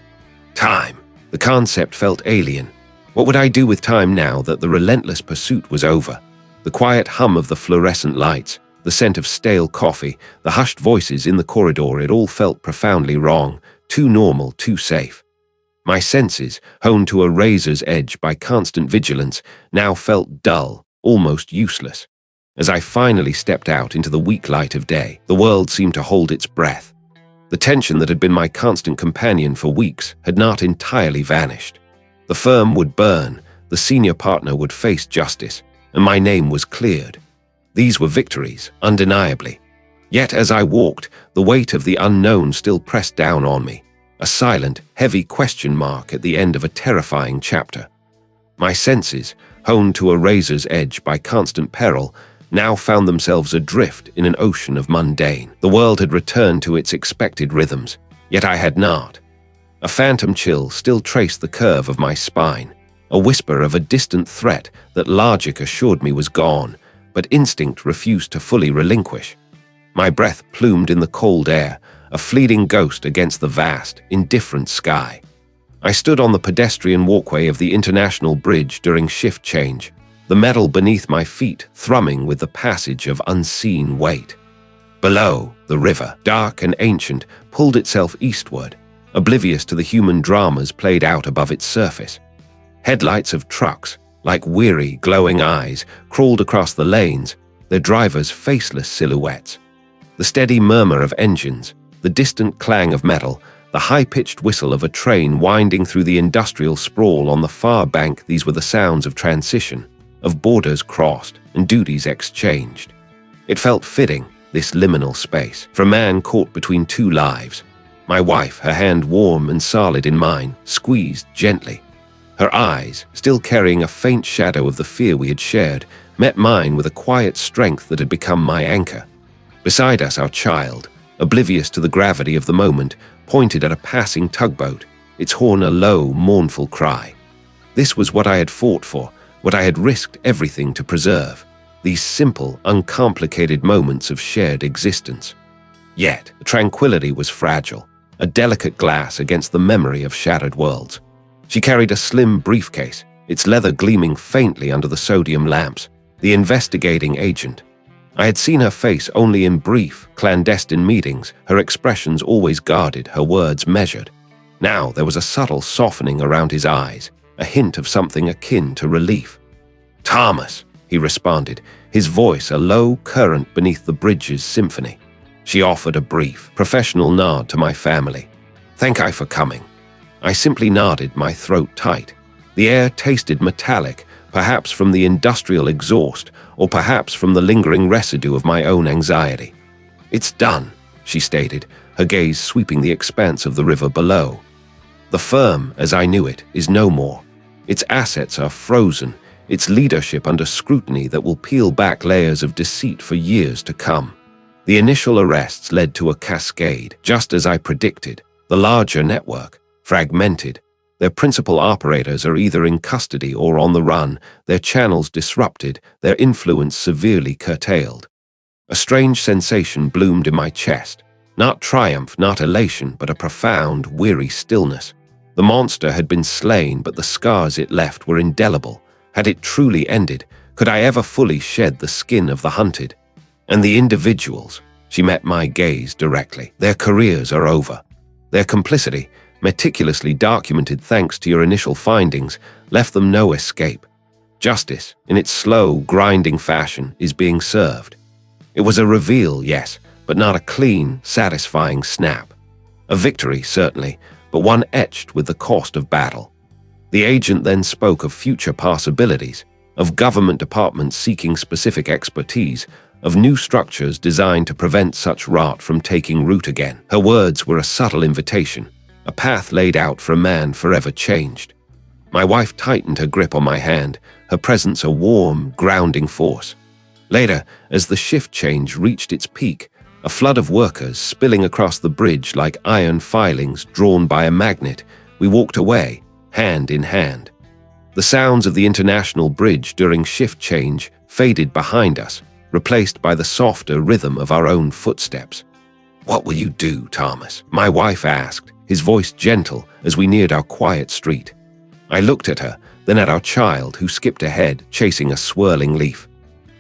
Time. The concept felt alien. What would I do with time now that the relentless pursuit was over? The quiet hum of the fluorescent lights, the scent of stale coffee, the hushed voices in the corridor, it all felt profoundly wrong, too normal, too safe. My senses, honed to a razor's edge by constant vigilance, now felt dull, almost useless. As I finally stepped out into the weak light of day, the world seemed to hold its breath. The tension that had been my constant companion for weeks had not entirely vanished. The firm would burn, the senior partner would face justice, and my name was cleared. These were victories, undeniably. Yet as I walked, the weight of the unknown still pressed down on me, a silent, heavy question mark at the end of a terrifying chapter. My senses, honed to a razor's edge by constant peril, now found themselves adrift in an ocean of mundane. The world had returned to its expected rhythms, yet I had not. A phantom chill still traced the curve of my spine, a whisper of a distant threat that logic assured me was gone, but instinct refused to fully relinquish. My breath plumed in the cold air, a fleeting ghost against the vast, indifferent sky. I stood on the pedestrian walkway of the International Bridge during shift change, the metal beneath my feet thrumming with the passage of unseen weight. Below, the river, dark and ancient, pulled itself eastward, oblivious to the human dramas played out above its surface. Headlights of trucks, like weary, glowing eyes, crawled across the lanes, their drivers faceless silhouettes. The steady murmur of engines, the distant clang of metal, the high-pitched whistle of a train winding through the industrial sprawl on the far bank, these were the sounds of transition, of borders crossed and duties exchanged. It felt fitting, this liminal space, for a man caught between two lives. My wife, her hand warm and solid in mine, squeezed gently. Her eyes, still carrying a faint shadow of the fear we had shared, met mine with a quiet strength that had become my anchor. Beside us, our child, oblivious to the gravity of the moment, pointed at a passing tugboat, its horn a low, mournful cry. This was what I had fought for, what I had risked everything to preserve, these simple, uncomplicated moments of shared existence. Yet, the tranquility was fragile, a delicate glass against the memory of shattered worlds. She carried a slim briefcase, its leather gleaming faintly under the sodium lamps, the investigating agent. I had seen her face only in brief, clandestine meetings, her expressions always guarded, her words measured. Now there was a subtle softening around his eyes, a hint of something akin to relief. "Thomas," he responded, his voice a low current beneath the bridge's symphony. She offered a brief, professional nod to my family. "Thank I for coming." I simply nodded, my throat tight. The air tasted metallic, perhaps from the industrial exhaust, or perhaps from the lingering residue of my own anxiety. "It's done," she stated, her gaze sweeping the expanse of the river below. "The firm, as I knew it, is no more. Its assets are frozen, its leadership under scrutiny that will peel back layers of deceit for years to come." The initial arrests led to a cascade, just as I predicted. The larger network, fragmented. Their principal operators are either in custody or on the run, their channels disrupted, their influence severely curtailed. A strange sensation bloomed in my chest. Not triumph, not elation, but a profound, weary stillness. The monster had been slain, but the scars it left were indelible. Had it truly ended, could I ever fully shed the skin of the hunted? And the individuals, she met my gaze directly. Their careers are over. Their complicity, meticulously documented thanks to your initial findings, left them no escape. Justice, in its slow, grinding fashion, is being served. It was a reveal, yes, but not a clean, satisfying snap. A victory, certainly, but one etched with the cost of battle. The agent then spoke of future possibilities, of government departments seeking specific expertise, of new structures designed to prevent such rot from taking root again. Her words were a subtle invitation, a path laid out for a man forever changed. My wife tightened her grip on my hand, her presence a warm, grounding force. Later, as the shift change reached its peak, a flood of workers spilling across the bridge like iron filings drawn by a magnet, we walked away, hand in hand. The sounds of the international bridge during shift change faded behind us, replaced by the softer rhythm of our own footsteps. "What will you do, Thomas?" my wife asked, his voice gentle as we neared our quiet street. I looked at her, then at our child who skipped ahead, chasing a swirling leaf.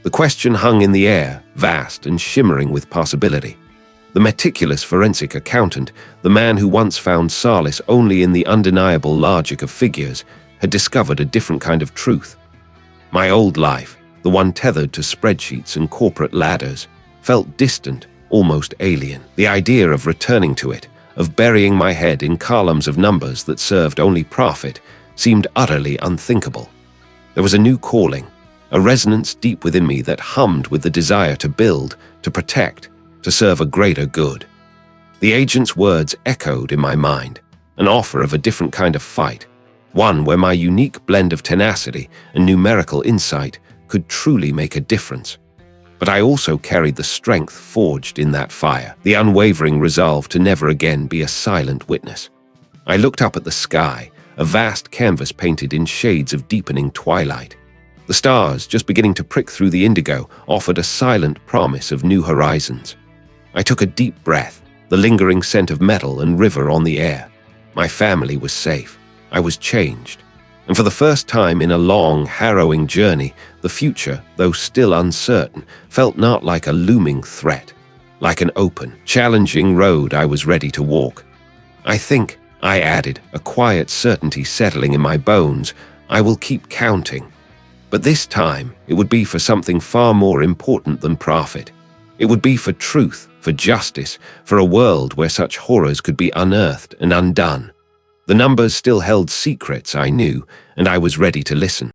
The question hung in the air, vast and shimmering with possibility. The meticulous forensic accountant, the man who once found solace only in the undeniable logic of figures, had discovered a different kind of truth. My old life, the one tethered to spreadsheets and corporate ladders, felt distant, almost alien. The idea of returning to it, of burying my head in columns of numbers that served only profit, seemed utterly unthinkable. There was a new calling, a resonance deep within me that hummed with the desire to build, to protect, to serve a greater good. The agent's words echoed in my mind, an offer of a different kind of fight, one where my unique blend of tenacity and numerical insight could truly make a difference. But I also carried the strength forged in that fire, the unwavering resolve to never again be a silent witness. I looked up at the sky, a vast canvas painted in shades of deepening twilight. The stars, just beginning to prick through the indigo, offered a silent promise of new horizons. I took a deep breath, the lingering scent of metal and river on the air. My family was safe. I was changed. And for the first time in a long, harrowing journey, the future, though still uncertain, felt not like a looming threat, like an open, challenging road I was ready to walk. "I think," I added, a quiet certainty settling in my bones, "I will keep counting. But this time, it would be for something far more important than profit. It would be for truth, for justice, for a world where such horrors could be unearthed and undone." The numbers still held secrets, I knew, and I was ready to listen.